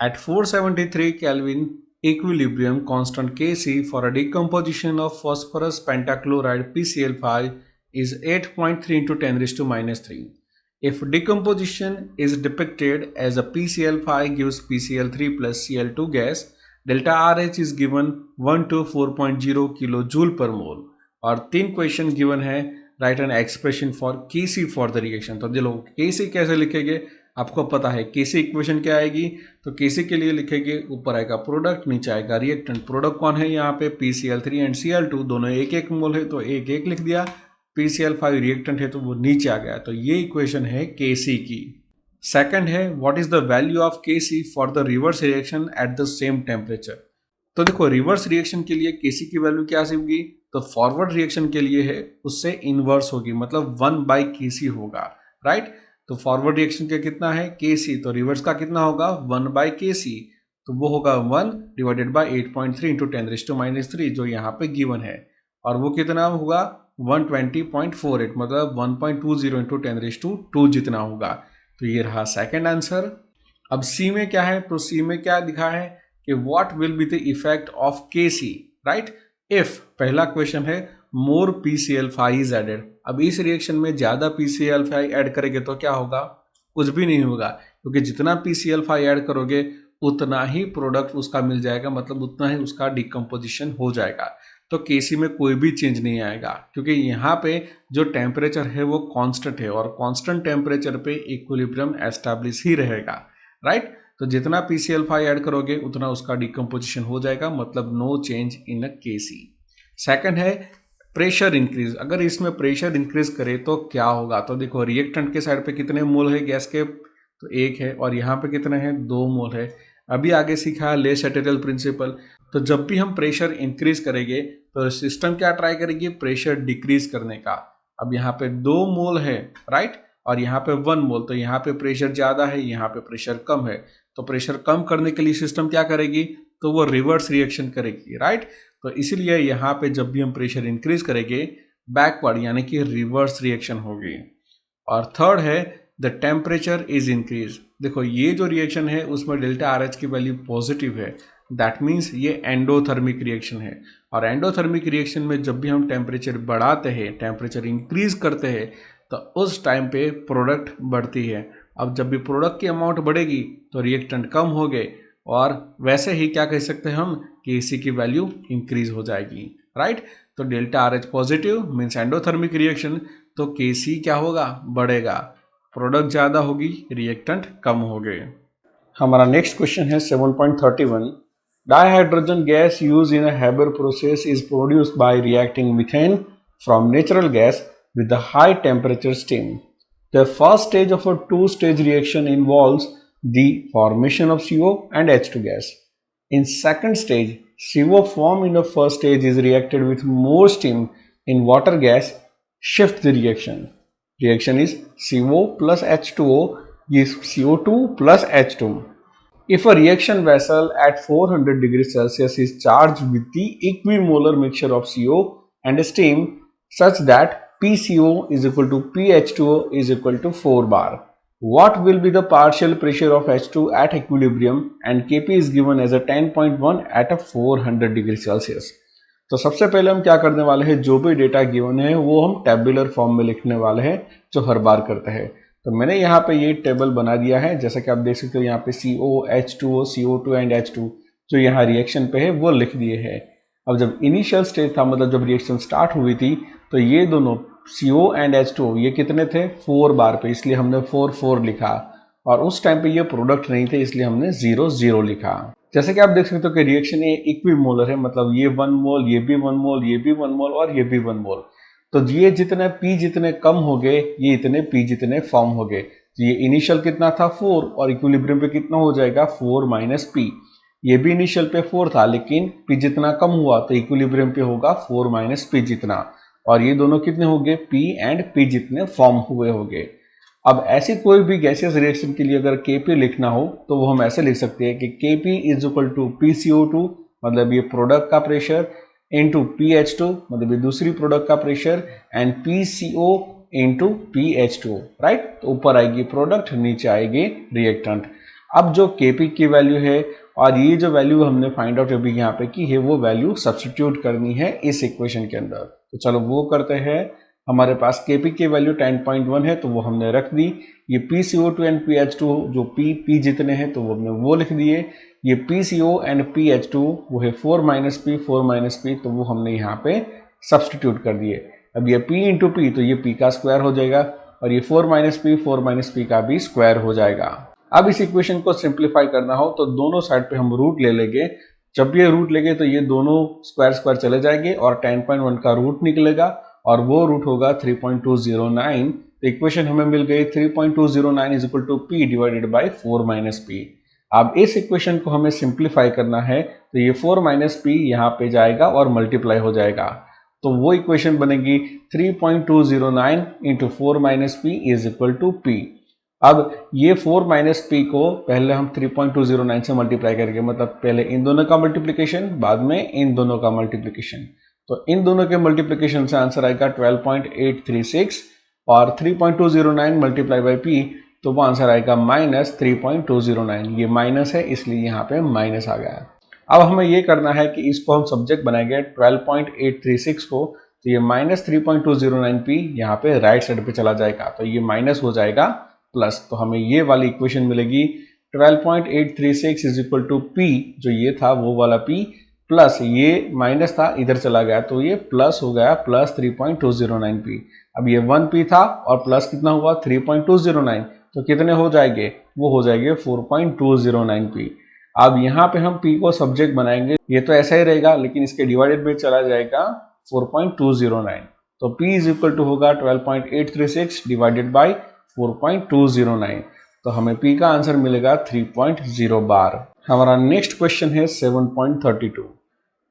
At 473 kelvin equilibrium constant Kc for a decomposition of phosphorus pentachloride PCl5 is 8.3 into 10 raised to minus 3. If decomposition is depicted as a PCl5 gives PCl3 plus Cl2 gas, delta RH is given 1 to 4.0 kilojoule per mole। और 3 question given है, right an expression for Kc for the reaction. तो चलो Kc कैसे लिखेंगे, आपको पता है Kc equation क्या आएगी। तो Kc के लिए लिखेंगे, ऊपर आएगा प्रोडक्ट, नीचे आएगा रिएक्टेंट। प्रोडक्ट कौन है यहाँ पे, PCl3 एंड Cl2, दोनों एक एक मोल है तो एक एक लिख दिया। PCl5 रिएक्टेंट है तो वो नीचे आ गया। तो ये इक्वेशन है Kc की। सेकंड है what is the value of Kc for the reverse reaction at the same temperature. तो देखो रिवर्स रिएक्शन के लिए Kc की वैल्यू क्या होगी, तो फॉरवर्ड रिएक्शन के लिए है उससे इनवर्स होगी, मतलब 1/Kc होगा, राइट। तो फॉरवर्ड रिएक्शन का कितना है Kc, तो रिवर्स का कितना होगा 1/Kc, तो वो होगा 1 divided by 8.3 into 10 raise to minus 3 जो यहाँ पे गिवन है। और वो कितना होगा 120.48, मतलब 1.20 इंटू 10 रेज़ टू 2 जितना होगा। तो ये रहा सेकंड आंसर। अब सी में क्या है, तो सी में क्या लिखा है कि what will be the effect of Kc, right, if, पहला क्वेश्चन है मोर PCl5 इज एडेड। अब इस रिएक्शन में ज्यादा PCl5 ऐड करेंगे तो क्या होगा, कुछ भी नहीं होगा, क्योंकि जितना PCl5 ऐड करोगे उतना ही प्रोडक्ट उसका मिल जाएगा, मतलब उतना ही उसका डिकम्पोजिशन हो जाएगा। तो Kc में कोई भी चेंज नहीं आएगा, क्योंकि यहाँ पे जो टेम्परेचर है वो कांस्टेंट है और कांस्टेंट टेम्परेचर पे इक्विलिब्रियम एस्टैब्लिश ही रहेगा, राइट। तो जितना PCl5 ऐड करोगे उतना उसका डिकम्पोजिशन हो जाएगा, मतलब no change in a Kc। Second है प्रेशर इंक्रीज। अगर इसमें प्रेशर इंक्रीज करे तो क्या होगा, तो देखो रिएक्टेंट के साइड पे कितने मोल है गैस के, तो 1 है, और यहाँ पे कितने हैं 2 मोल है। अभी आगे सीखा है ले सैटेरियल प्रिंसिपल। तो जब भी हम प्रेशर इंक्रीज करेंगे तो सिस्टम क्या ट्राई करेगी, प्रेशर डिक्रीज करने का। अब यहाँ पे 2 मोल है, राइट, और यहाँ पे 1 मोल, तो यहाँ पे प्रेशर ज्यादा है, यहाँ पे प्रेशर कम है। तो प्रेशर कम करने के लिए सिस्टम क्या करेगी, तो वो रिवर्स रिएक्शन करेगी, राइट। तो इसीलिए यहाँ पे जब भी हम प्रेशर इंक्रीज करेंगे बैकवर्ड यानी कि रिवर्स रिएक्शन होगी। और थर्ड है द टेम्परेचर इज इंक्रीज। देखो ये जो रिएक्शन है उसमें डेल्टा RH की वैल्यू पॉजिटिव है, दैट मीन्स ये एंडोथर्मिक रिएक्शन है। और एंडोथर्मिक रिएक्शन में जब भी हम टेम्परेचर बढ़ाते हैं, टेम्परेचर इंक्रीज करते हैं, तो उस टाइम पे प्रोडक्ट बढ़ती है। अब जब भी प्रोडक्ट की अमाउंट बढ़ेगी तो रिएक्टेंट कम हो गए, और वैसे ही क्या कह सकते हैं हम कि Kc की वैल्यू इंक्रीज हो जाएगी, राइट। तो delta RH positive means endothermic reaction, तो Kc क्या होगा, बढ़ेगा, प्रोडक्ट ज़्यादा होगी, रिएक्टेंट कम हो गए। हमारा नेक्स्ट क्वेश्चन है 7.31। Dihydrogen gas use in a Haber process is produced by reacting methane from natural gas with the high temperature steam. The first stage of a two-stage reaction involves the formation of CO and H2 gas. In second stage, CO formed in the first stage is reacted with more steam in water gas shift the reaction. Reaction is CO plus H2O is CO2 plus H2. If a reaction vessel at 400 degrees Celsius is charged with the equimolar mixture of CO and steam such that PCO is equal to PH2O is equal to 4 bar, what will be the partial pressure of H2 at equilibrium and Kp is given as a 10.1 at a 400 degree Celsius. तो सबसे पहले हम क्या करने वाले हैं, जो भी डेटा गिवन है वो हम टेबुलर फॉर्म में लिखने वाले हैं जो हर बार करते हैं। तो मैंने यहाँ पे ये टेबल बना दिया है, जैसा कि आप देख सकते हो यहाँ पे CO, H2O, CO2 and H2 जो यहाँ रिएक्शन पे है वो लिख दिए हैं। अब जब इनिशियल स्टेज था, मतलब जब रिएक्शन स्टार्ट हुई थी, तो ये दोनों CO एंड H2O ये कितने थे 4 बार पे, इसलिए हमने 4 4 लिखा, और उस टाइम पे ये प्रोडक्ट नहीं थे इसलिए हमने 0 0 लिखा। जैसे कि आप देख सकते हो कि रिएक्शन ये इक्विमोलर है, मतलब ये 1 मोल, ये भी 1 मोल, ये भी 1 मोल और ये भी 1 मोल। तो ये जितने P जितने कम हो गए ये इतने P जितने फॉर्म हो गए। तो ये इनिशियल कितना था 4 और इक्विलिब्रियम पे कितना हो जाएगा 4 माइनस P। ये भी इनिशियल पे 4 था लेकिन P जितना कम हुआ तो इक्विलिब्रियम पे होगा 4 माइनस P जितना, और ये दोनों कितने हो गए P एंड P जितने फॉर्म हुए होंगे। अब ऐसी कोई भी गैसियस रिएक्शन के लिए अगर Kp लिखना हो तो वो हम ऐसे लिख सकते हैं कि Kp is equal to PCO2 मतलब ये प्रोडक्ट का प्रेशर इंटू PH2 मतलब ये दूसरी प्रोडक्ट का pressure and PCO into PH2, right. तो ऊपर आएगी प्रोडक्ट, नीचे आएगी रिएक्टेंट। अब जो Kp की वैल्यू है और ये जो वैल्यू हमने फाइंड आउट अभी यहाँ पे की है वो वैल्यू सब्स्टिट्यूट करनी है इस इक्वेशन के अंदर। तो चलो वो करते हैं। हमारे पास Kp की वैल्यू 10.1 है तो वो हमने रख दी। ये PCO2 एंड PH2 जो P जितने हैं तो वो हमने वो लिख दिए। ये PCO एंड PH2 वो है 4 माइनस P तो वो हमने यहाँ पे सब्स्टिट्यूट कर दिए। अब ये P इंटू P तो ये P का स्क्वायर हो जाएगा और ये 4 माइनस P का भी स्क्वायर हो जाएगा। अब इस इक्वेशन को सिंप्लीफाई करना हो तो दोनों साइड पे हम रूट ले लेंगे। जब ये रूट लेंगे तो ये दोनों स्क्वायर स्क्वायर चले जाएंगे और 10.1 का रूट निकलेगा और वो रूट होगा 3.209। तो इक्वेशन हमें मिल गई 3.209 is equal to P divided by 4 minus P। अब इस इक्वेशन को हमें सिंप्लीफाई करना है तो ये 4 माइनस P यहाँ पे जाएगा और मल्टीप्लाई हो जाएगा, तो वो इक्वेशन बनेगी 3.209 into 4 minus P is equal to P। अब ये 4 माइनस P को पहले हम 3.209 से मल्टीप्लाई करेंगे, मतलब पहले इन दोनों का मल्टीप्लिकेशन बाद में इन दोनों का मल्टीप्लिकेशन। तो इन दोनों के मल्टीप्लिकेशन से आंसर आएगा 12.836 और 3.209 मल्टीप्लाई बाई P तो वो आंसर आएगा माइनस 3.209। ये माइनस है इसलिए यहाँ पे माइनस आ गया। अब हमें ये करना है कि इसको हम सब्जेक्ट बनाएंगे 12.836 को, तो ये माइनस 3.209P यहाँ पे राइट साइड पे चला जाएगा तो ये माइनस हो जाएगा प्लस, तो हमें ये वाली इक्वेशन मिलेगी 12.836 इज इक्वल टू P जो ये था वो वाला P प्लस ये माइनस था इधर चला गया तो ये प्लस हो गया प्लस 3.209P। अब ये 1P था और प्लस कितना हुआ 3.209 तो कितने हो जाएंगे, वो हो जाएंगे 4.209P। अब यहाँ पे हम P को सब्जेक्ट बनाएंगे, ये तो ऐसा ही रहेगा लेकिन इसके डिवाइडेड में चला जाएगा 4.209 तो P इज इक्वल टू होगा 12.836 डिवाइडेड बाई 4.209 तो हमें P का आंसर मिलेगा 3.0 बार। हमारा नेक्स्ट क्वेश्चन है 7.32।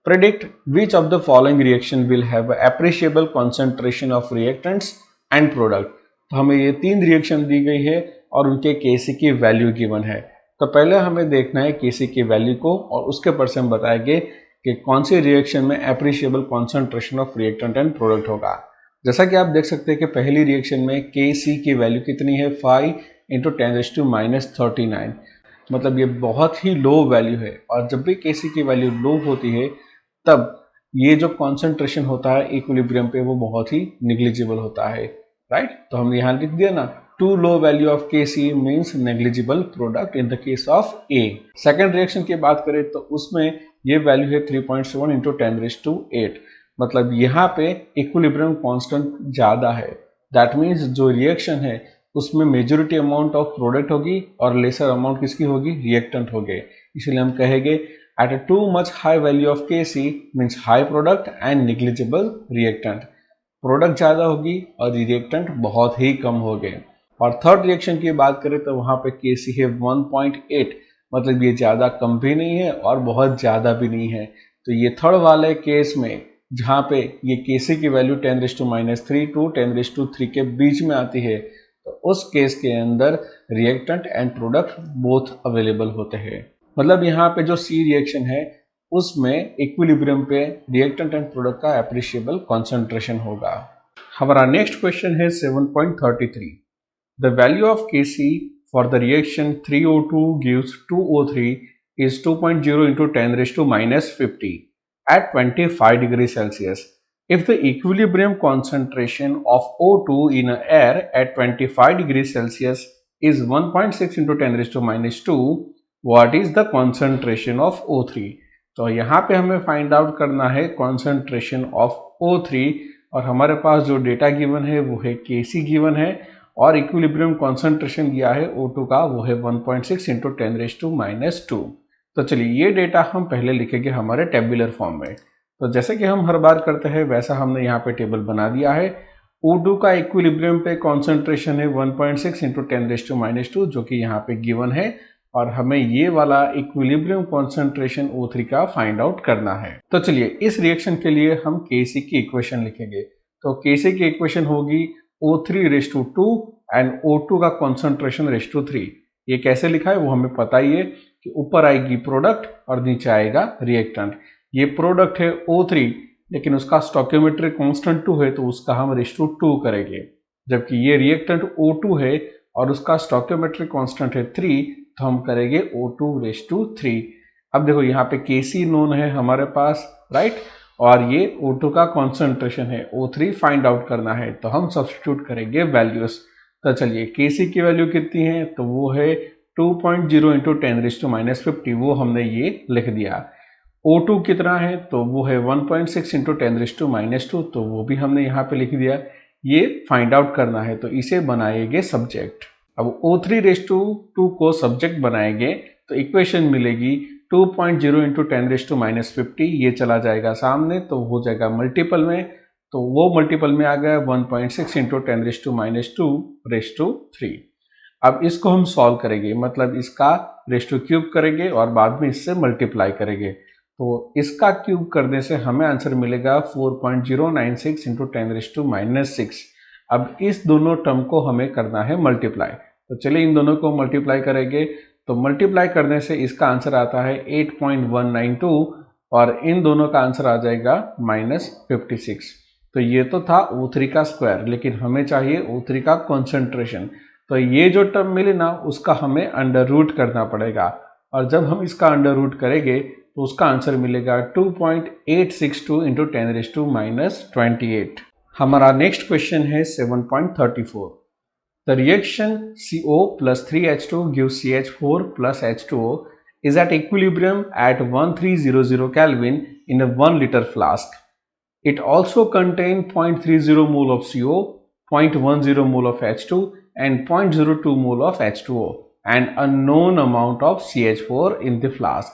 Predict which of the following reaction will have appreciable concentration of reactants and product। तो हमें ये 3 रिएक्शन दी गई है और उनके Kc की वैल्यू गिवन है। तो पहले हमें देखना है Kc की वैल्यू को और उसके पर से हम बताएंगे कि कौन सी रिएक्शन में appreciable concentration of reactant and product होगा। जैसा कि आप देख सकते हैं कि पहली रिएक्शन में Kc की वैल्यू कितनी है 5 इंटू 10⁻39, मतलब ये बहुत ही लो वैल्यू है और जब भी Kc की वैल्यू लो होती है तब ये जो कॉन्सेंट्रेशन होता है इक्विलिब्रियम पे वो बहुत ही निग्लिजिबल होता है, राइट। तो हमने यहाँ लिख दिया ना, too low value of Kc means negligible product in the case of A। Second reaction की बात करें तो उसमें ये वैल्यू है 3.7 इंटू 10⁸8, मतलब यहाँ पे इक्विलिब्रियम कांस्टेंट ज़्यादा है। दैट मीन्स जो रिएक्शन है उसमें मेजोरिटी अमाउंट ऑफ प्रोडक्ट होगी और लेसर अमाउंट किसकी होगी, रिएक्टेंट होगी। इसलिए हम कहेंगे at a too much high value of Kc means high product and negligible reactant। Product ज़्यादा होगी और रिएक्टेंट बहुत ही कम होंगे। और थर्ड रिएक्शन की बात करें तो वहाँ पे Kc है 1.8, मतलब ये ज़्यादा कम भी नहीं है और बहुत ज़्यादा भी नहीं है, तो ये थर्ड वाले केस में जहाँ पे ये Kc की वैल्यू 10⁻³ टू 10⁻³ के बीच में आती है, तो उस केस के अंदर reactant and product both available होते हैं। मतलब यहाँ पे जो C रिएक्शन है उसमें इक्विलिब्रियम पे रिएक्टेंट एंड प्रोडक्ट का एप्रिशिएबल कॉन्सेंट्रेशन होगा। हमारा नेक्स्ट क्वेश्चन है 7.33। The value of Kc for the reaction 3O2 gives 2O3 is 2.0 into 10⁻⁻50 at 25 degrees Celsius. If the equilibrium concentration of O2 in air at 25 degrees Celsius is 1.6 into 10⁻², what is the concentration of O3? तो यहाँ पे हमें find out करना है concentration of O3 और हमारे पास जो data given है वो है Kc गिवन है और इक्विलिब्रियम कॉन्सेंट्रेशन दिया है O2 का, वो है 1.6 into 10⁻²। तो चलिए ये डेटा हम पहले लिखेंगे हमारे टेबुलर फॉर्म में। तो जैसे कि हम हर बार करते हैं वैसा हमने यहाँ पे टेबल बना दिया है। O2 का इक्विलिब्रियम पे कॉन्सेंट्रेशन है 1.6 into 10⁻², जो कि यहाँ पे गिवन है, और हमें ये वाला इक्विलिब्रियम कॉन्सेंट्रेशन O3 का फाइंड आउट करना है। तो चलिए इस रिएक्शन के लिए हम Kc की इक्वेशन लिखेंगे। तो Kc की इक्वेशन होगी O3⁻² एंड O2 का कॉन्सेंट्रेशन ⁻3। ये कैसे लिखा है वो हमें पता ही है कि ऊपर आएगी प्रोडक्ट और नीचे आएगा रिएक्टेंट। ये प्रोडक्ट है O3 लेकिन उसका स्टोइकियोमेट्रिक कांस्टेंट 2 है, तो उसका हम ⁻2 करेंगे, जबकि ये रिएक्टेंट O2 है और उसका स्टोइकियोमेट्रिक कांस्टेंट है 3, तो हम करेंगे O2⁻3। अब देखो यहाँ पे Kc नोन है हमारे पास, राइट, और ये O2 का कॉन्सेंट्रेशन है, O3 फाइंड आउट करना है, तो हम सब्स्टिट्यूट करेंगे वैल्यूज। तो चलिए Kc की वैल्यू कितनी है, तो वो है 2.0 into 10⁻⁻50, वो हमने ये लिख दिया। O2 कितना है, तो वो है 1.6 into 10⁻², तो वो भी हमने यहाँ पे लिख दिया। ये फाइंड आउट करना है, तो इसे बनाएंगे सब्जेक्ट। अब O3⁻2 को सब्जेक्ट बनाएंगे तो इक्वेशन मिलेगी 2.0 into 10⁻⁻50, ये चला जाएगा सामने तो हो जाएगा मल्टीपल में, तो वो मल्टीपल में आ गया 1.6 into 10⁻²⁻3। अब इसको हम सॉल्व करेंगे, मतलब इसका ⁻³ करेंगे और बाद में इससे मल्टीप्लाई करेंगे। तो इसका क्यूब करने से हमें आंसर मिलेगा 4.096 into 10⁻⁻6। अब इस दोनों टर्म को हमें करना है मल्टीप्लाई, तो चलिए इन दोनों को मल्टीप्लाई करेंगे। तो मल्टीप्लाई करने से इसका आंसर आता है 8.192 और इन दोनों का आंसर आ जाएगा -56। तो ये तो था O3 का स्क्वायर, लेकिन हमें चाहिए O3 का कॉन्सेंट्रेशन। तो ये जो टर्म मिले ना उसका हमें अंडर रूट करना पड़ेगा, और जब हम इसका अंडर रूट करेंगे तो उसका आंसर मिलेगा 2.862 into 10⁻⁻28। हमारा नेक्स्ट क्वेश्चन है 7.34। The reaction CO plus 3H2 gives CH4 plus H2O is at equilibrium at 1300 Kelvin in a 1 liter flask. It also contains 0.30 mole of CO, 0.10 mole of H2 and 0.02 mole of H2O and a known amount of CH4 in the flask.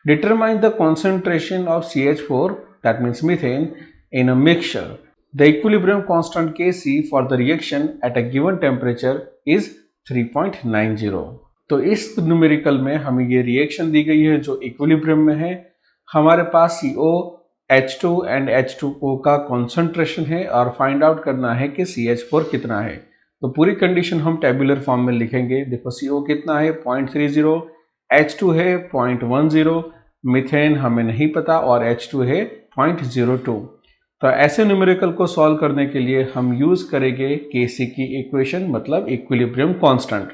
Determine the concentration of CH4, that means methane, in a mixture. The equilibrium constant Kc for the reaction at a given temperature is 3.90. तो इस numerical में हमें ये reaction दी गई है जो equilibrium में है। हमारे पास CO, H2 एंड H2O का कॉन्सेंट्रेशन है और फाइंड आउट करना है कि CH4 कितना है। तो पूरी कंडीशन हम टेबुलर फॉर्म में लिखेंगे। देखो CO कितना है 0.30, H2 है 0.10, मीथेन हमें नहीं पता और H2 है 0.02। तो ऐसे न्यूमेरिकल को सॉल्व करने के लिए हम यूज करेंगे Kc की इक्वेशन, मतलब इक्विलिब्रियम कांस्टेंट,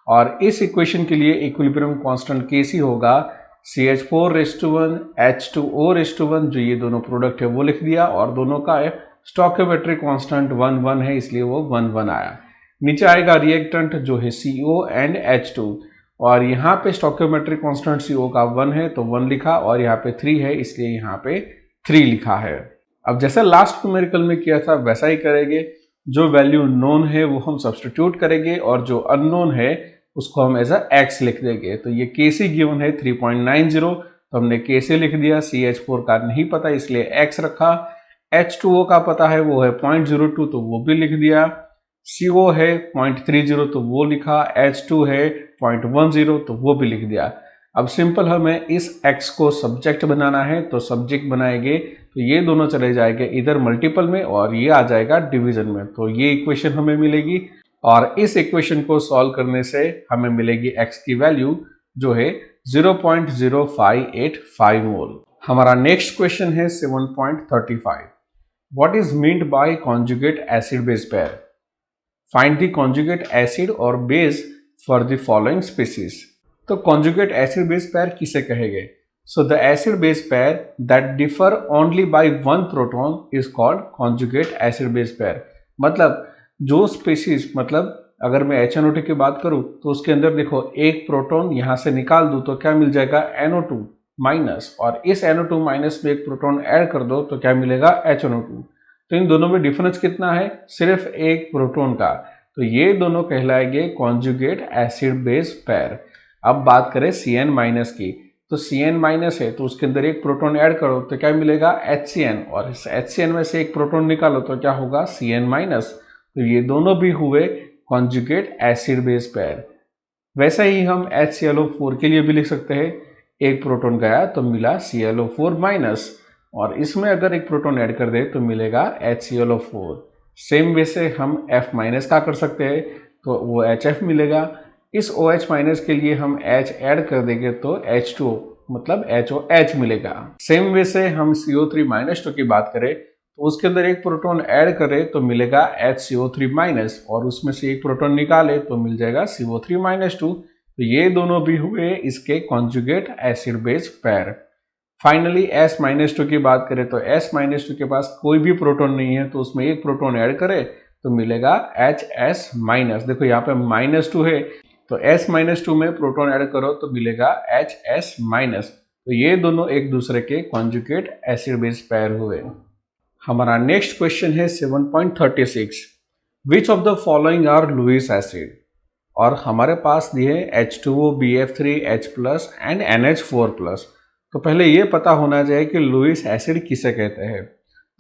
और इस इक्वेशन के लिए इक्विलिब्रियम कांस्टेंट Kc होगा CH4⁻1 H2O⁻1, जो ये दोनों प्रोडक्ट है वो लिख दिया, और दोनों का स्टोइकियोमेट्रिक कांस्टेंट 1 है इसलिए वो 1 आया। नीचे आएगा रिएक्टेंट जो है CO एंड H2, और यहाँ पे स्टोइकियोमेट्रिक कांस्टेंट CO का 1 है तो 1 लिखा, और यहाँ पे 3 है इसलिए यहाँ पे 3 लिखा है। अब जैसे लास्ट न्यूमेरिकल में किया था वैसा ही करेंगे। जो वैल्यू नोन है वो हम सब्स्टिट्यूट करेंगे और जो अननोन है उसको हम एज अ एक्स लिख देंगे। तो ये Kc गिवन है 3.90, तो हमने Kc लिख दिया। CH4 का नहीं पता इसलिए x रखा। H2O का पता है वो है 0.02, तो वो भी लिख दिया। CO है 0.30 तो वो लिखा, H2 है 0.10 तो वो भी लिख दिया। अब सिंपल हमें इस x को सब्जेक्ट बनाना है, तो सब्जेक्ट बनाएंगे तो ये दोनों चले जाएंगे इधर मल्टीपल में और ये आ जाएगा डिवीजन में, तो ये इक्वेशन हमें मिलेगी। और इस इक्वेशन को सॉल्व करने से हमें मिलेगी x की वैल्यू जो है 0.0585 मोल। हमारा नेक्स्ट क्वेश्चन है 7.35। What is meant by conjugate acid base pair? Find the conjugate acid और base for the following species. तो कॉन्जुगेट एसिड बेस पेयर किसे कहेंगे? So the acid base pair that differ only by one proton is called conjugate acid base pair. मतलब जो species, मतलब अगर मैं HNO2 की बात करूं तो उसके अंदर देखो एक प्रोटॉन यहां से निकाल दूं तो क्या मिल जाएगा NO2 माइनस, और इस NO2 माइनस में एक प्रोटॉन ऐड कर दो तो क्या मिलेगा HNO2। तो इन दोनों में डिफरेंस कितना है? सिर्फ एक प्रोटॉन का। तो ये दोनों कहलाएंगे कॉन्जुगेट एसिड बेस पेयर। अब बात करें CN माइनस की, तो CN माइनस है तो उसके अंदर एक प्रोटॉन ऐड करो तो क्या मिलेगा HCN, और इस HCN में से एक प्रोटॉन निकालो तो क्या होगा CN माइनस। तो ये दोनों भी हुए कॉन्जुगेट एसिड बेस पेयर। वैसे ही हम HClO4 के लिए भी लिख सकते हैं, एक प्रोटॉन गया तो मिला ClO4 माइनस, और इसमें अगर एक प्रोटॉन ऐड कर दे तो मिलेगा HClO4। सेम वे से हम F माइनस का कर सकते हैं तो वो HF मिलेगा। इस OH माइनस के लिए हम H ऐड कर देंगे तो H2O मतलब HOH मिलेगा। सेम वे से हम CO3 माइनस 2 की बात करें तो उसके अंदर एक प्रोटॉन ऐड करें तो मिलेगा HCO3 माइनस, और उसमें से एक प्रोटॉन निकाले तो मिल जाएगा CO3 माइनस 2। तो ये दोनों भी हुए इसके conjugate acid base pair. Finally S minus 2 की बात करें तो S माइनस 2 के पास कोई भी प्रोटॉन नहीं है तो उसमें एक प्रोटॉन ऐड करें तो मिलेगा HS माइनस। देखो यहाँ पे -2 है तो S माइनस 2 में प्रोटॉन ऐड करो तो मिलेगा HS माइनस। तो ये दोनों एक दूसरे के कॉन्जुगेट एसिड बेस पेयर हुए। हमारा नेक्स्ट क्वेश्चन है 7.36। Which of the following are Lewis acid? और हमारे पास दिए H2O, BF3, H+ and NH4+। तो पहले ये पता होना चाहिए कि लुईस एसिड किसे कहते हैं।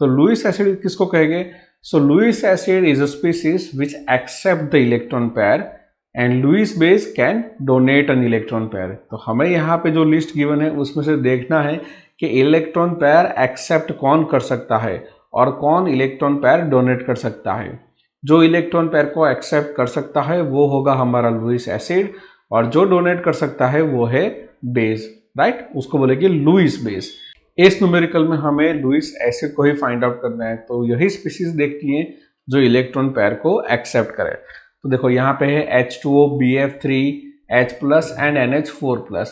तो लुईस एसिड किसको कहेंगे? So Lewis acid is a species which accept the electron pair and Lewis base can donate an electron pair. तो हमें यहाँ पे जो लिस्ट गिवन है उसमें से देखना है कि इलेक्ट्रॉन पेयर एक्सेप्ट कौन कर सकता है और कौन इलेक्ट्रॉन पेयर डोनेट कर सकता है। जो इलेक्ट्रॉन पेयर को एक्सेप्ट कर सकता है वो होगा हमारा लुईस एसिड, और जो डोनेट कर सकता है वो है बेस, राइट, उसको बोलेंगे लुईस बेस। इस न्यूमेरिकल में हमें लुईस एसिड को ही फाइंड आउट करना है, तो यही स्पीसीज देखती है जो इलेक्ट्रॉन पेयर को एक्सेप्ट करे। तो देखो यहाँ पे है H2O, BF3, H+ and NH4+।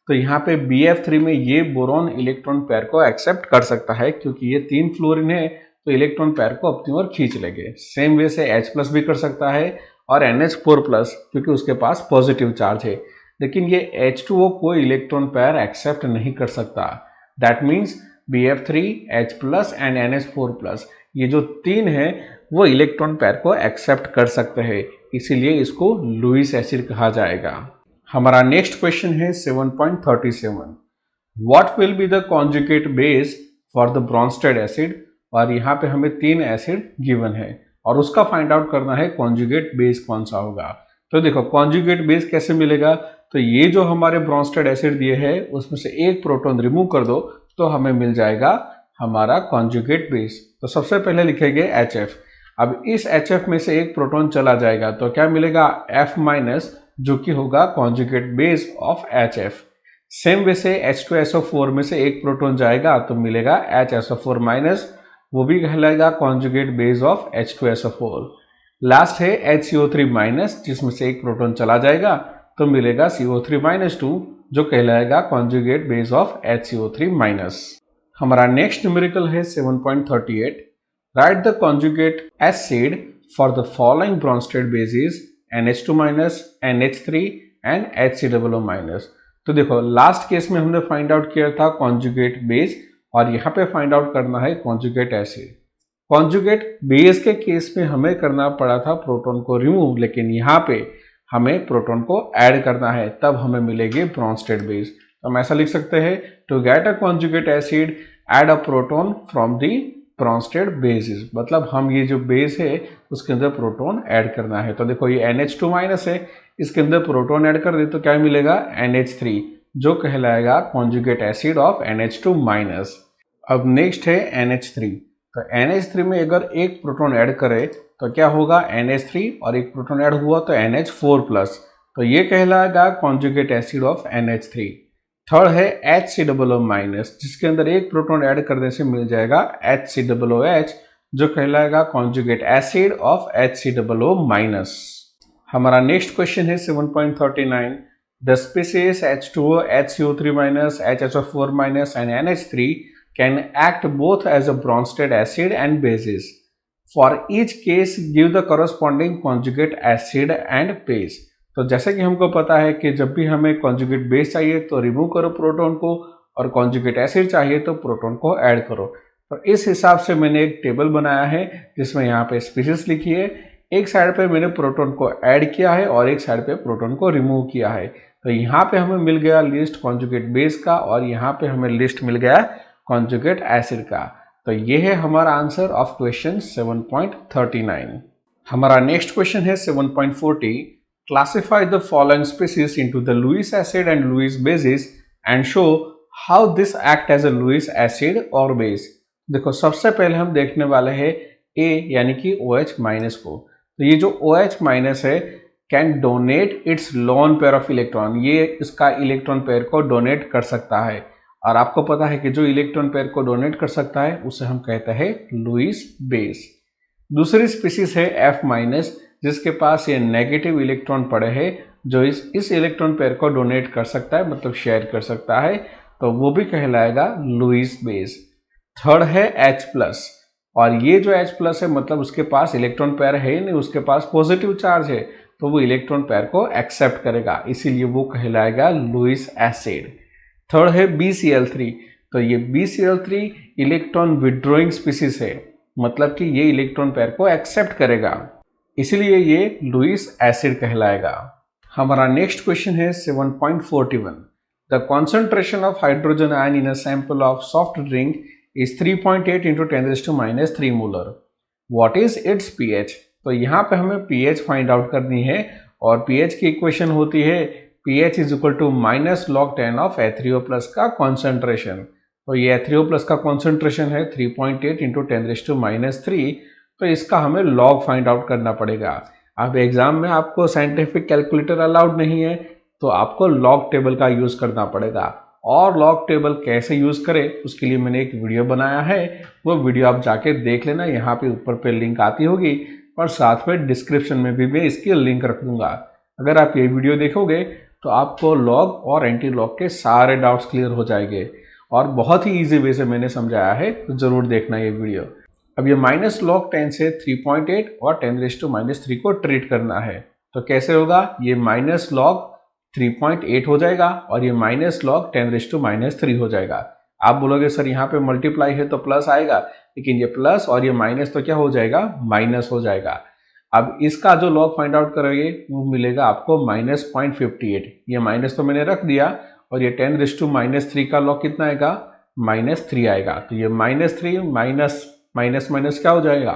तो यहाँ पे BF3 में ये बोरॉन इलेक्ट्रॉन पेयर को एक्सेप्ट कर सकता है क्योंकि ये 3 फ्लोरीन है तो इलेक्ट्रॉन पेयर को अपनी ओर खींच लेंगे। सेम वे से H+ भी कर सकता है और NH4+ क्योंकि उसके पास पॉजिटिव चार्ज है, लेकिन ये H2O को इलेक्ट्रॉन पेयर एक्सेप्ट नहीं कर सकता। That means BF3, H+ and NH4+ ये जो 3 है वो इलेक्ट्रॉन पेयर को एक्सेप्ट कर सकते हैं, इसीलिए इसको लुईस एसिड कहा जाएगा। हमारा नेक्स्ट क्वेश्चन है 7.37। What will be the conjugate base for the Brønsted acid? और यहाँ पे हमें 3 एसिड गिवन है और उसका फाइंड आउट करना है कॉन्जुगेट बेस कौन सा होगा। तो देखो कॉन्जुगेट बेस कैसे मिलेगा? तो ये जो हमारे ब्रॉन्स्टेड एसिड दिए हैं उसमें से एक प्रोटॉन रिमूव कर दो तो हमें मिल जाएगा हमारा कॉन्जुगेट बेस। तो सबसे पहले लिखेंगे HF। अब इस HF में से एक प्रोटॉन चला जाएगा तो क्या मिलेगा F- जो कि होगा conjugate base of HF। Same way से H2SO4 में से एक प्रोटॉन जाएगा तो मिलेगा HSO4-, वो भी कहलाएगा conjugate base of H2SO4। Last है HCO3- जिसमें से एक प्रोटॉन चला जाएगा तो मिलेगा CO3-2 जो कहलाएगा कॉन्जुगेट बेस ऑफ HCO3-। हमारा नेक्स्ट न्यूमेरिकल है 7.38। Right the conjugate acid for the following Brønsted basis NH2-, NH3 and HCOO-। तो देखो लास्ट केस में हमने फाइंड आउट किया था कॉन्जुगेट बेस और यहाँ पे फाइंड आउट करना है कॉन्जुगेट एसिड। कॉन्जुगेट बेस के केस में हमें करना पड़ा था प्रोटॉन को रिमूव, लेकिन यहाँ पे हमें प्रोटॉन को ऐड करना है तब हमें मिलेगी ब्रॉन्स्टेड बेस। तो हम ऐसा लिख सकते हैं to get a conjugate acid add a proton from the Bronsted basis. मतलब हम ये जो बेस है उसके अंदर प्रोटॉन ऐड करना है। तो देखो ये NH2- है, इसके अंदर प्रोटॉन ऐड कर दे तो क्या मिलेगा NH3। जो कहलाएगा conjugate acid of NH2 minus. अब नेक्स्ट है NH3। तो NH3 में अगर एक प्रोटॉन ऐड करें तो क्या होगा, NH3 और एक प्रोटॉन ऐड हुआ तो NH4 प्लस, तो ये कहलाएगा conjugate acid of NH3। Third है HCOO माइनस, जिसके अंदर एक प्रोटॉन ऐड करने से मिल जाएगा HCOOH, जो कहलाएगा conjugate acid of HCOO minus. हमारा नेक्स्ट क्वेश्चन है 7.39। The species H2O, HCO3 minus, HSO4 minus and NH3 can act both as a Bronsted acid and bases. For each case, give the corresponding conjugate acid and base. तो जैसे कि हमको पता है कि जब भी हमें कॉन्जुगेट बेस चाहिए तो रिमूव करो प्रोटॉन को, और कॉन्जुगेट एसिड चाहिए तो प्रोटॉन को ऐड करो। तो इस हिसाब से मैंने एक टेबल बनाया है जिसमें यहाँ पे स्पीसीज लिखी है, एक साइड पे मैंने प्रोटॉन को ऐड किया है और एक साइड पे प्रोटॉन को रिमूव किया है। तो यहाँ पे हमें मिल गया लिस्ट कॉन्जुगेट बेस का, और यहाँ पे हमें लिस्ट मिल गया कॉन्जुगेट एसिड का। तो ये है हमारा आंसर ऑफ क्वेश्चन 7.39। हमारा नेक्स्ट क्वेश्चन है 7.40। Classify the following species into the Lewis acid and Lewis basis and show how this act as a Lewis acid और बेस। देखो, सबसे पहले हम देखने वाले हैं A यानी कि OH माइनस को। तो ये जो OH माइनस है can donate it's lone pair of electron, ये इसका इलेक्ट्रॉन पेयर को डोनेट कर सकता है। और आपको पता है कि जो इलेक्ट्रॉन पेयर को डोनेट कर सकता है उसे हम कहते हैं लुईस बेस। दूसरी स्पीसीज है F माइनस, जिसके पास ये नेगेटिव इलेक्ट्रॉन पड़े हैं, जो इस इलेक्ट्रॉन पेयर को डोनेट कर सकता है, मतलब शेयर कर सकता है, तो वो भी कहलाएगा लुईस बेस। थर्ड है H प्लस, और ये जो H प्लस है मतलब उसके पास इलेक्ट्रॉन पेयर है ही नहीं, उसके पास पॉजिटिव चार्ज है, तो वो इलेक्ट्रॉन पेयर को एक्सेप्ट करेगा, इसीलिए वो कहलाएगा लुईस एसिड। थर्ड है BCl3। तो ये BCl3 इलेक्ट्रॉन विड्रॉइंग स्पीसीज है, मतलब कि ये इलेक्ट्रॉन पेयर को एक्सेप्ट करेगा, इसीलिए ये लुईस एसिड कहलाएगा। हमारा नेक्स्ट क्वेश्चन है 7.41। The concentration of hydrogen ion in a sample of soft drink is 3.8 into 10⁻³ molar. What is its pH? तो यहाँ पे हमें pH फाइंड आउट करनी है, और pH की इक्वेशन होती है pH is equal to -log10 of H3O plus का कॉन्सेंट्रेशन। तो ये H3O प्लस का कॉन्सेंट्रेशन है 3.8 इंटू 10⁻³, तो इसका हमें लॉग फाइंड आउट करना पड़ेगा। अब एग्जाम में आपको साइंटिफिक कैलकुलेटर अलाउड नहीं है, तो आपको लॉग टेबल का यूज़ करना पड़ेगा। और लॉग टेबल कैसे यूज़ करें उसके लिए मैंने एक वीडियो बनाया है, वो वीडियो आप जाके देख लेना, यहाँ पे ऊपर पे लिंक आती होगी, और साथ में डिस्क्रिप्शन में भी मैं इसकी लिंक रख दूंगा। अगर आप ये वीडियो देखोगे तो आपको लॉग और एंटी लॉग के सारे डाउट्स क्लियर हो जाएंगे, और बहुत ही ईजी वे से मैंने समझाया है, तो ज़रूर देखना ये वीडियो। अब ये -log10 से 3.8 और 10⁻³ को ट्रीट करना है, तो कैसे होगा, ये -log3.8 हो जाएगा और ये -log10⁻³ हो जाएगा। आप बोलोगे सर यहाँ पे मल्टीप्लाई है तो प्लस आएगा, लेकिन ये प्लस और ये माइनस तो क्या हो जाएगा, माइनस हो जाएगा। अब इसका जो लॉग फाइंड आउट करोगे वो मिलेगा आपको -0.58। ये माइनस तो मैंने रख दिया, और ये 10⁻³ का लॉग कितना आएगा, -3 आएगा। तो ये -3 माइनस माइनस माइनस क्या हो जाएगा,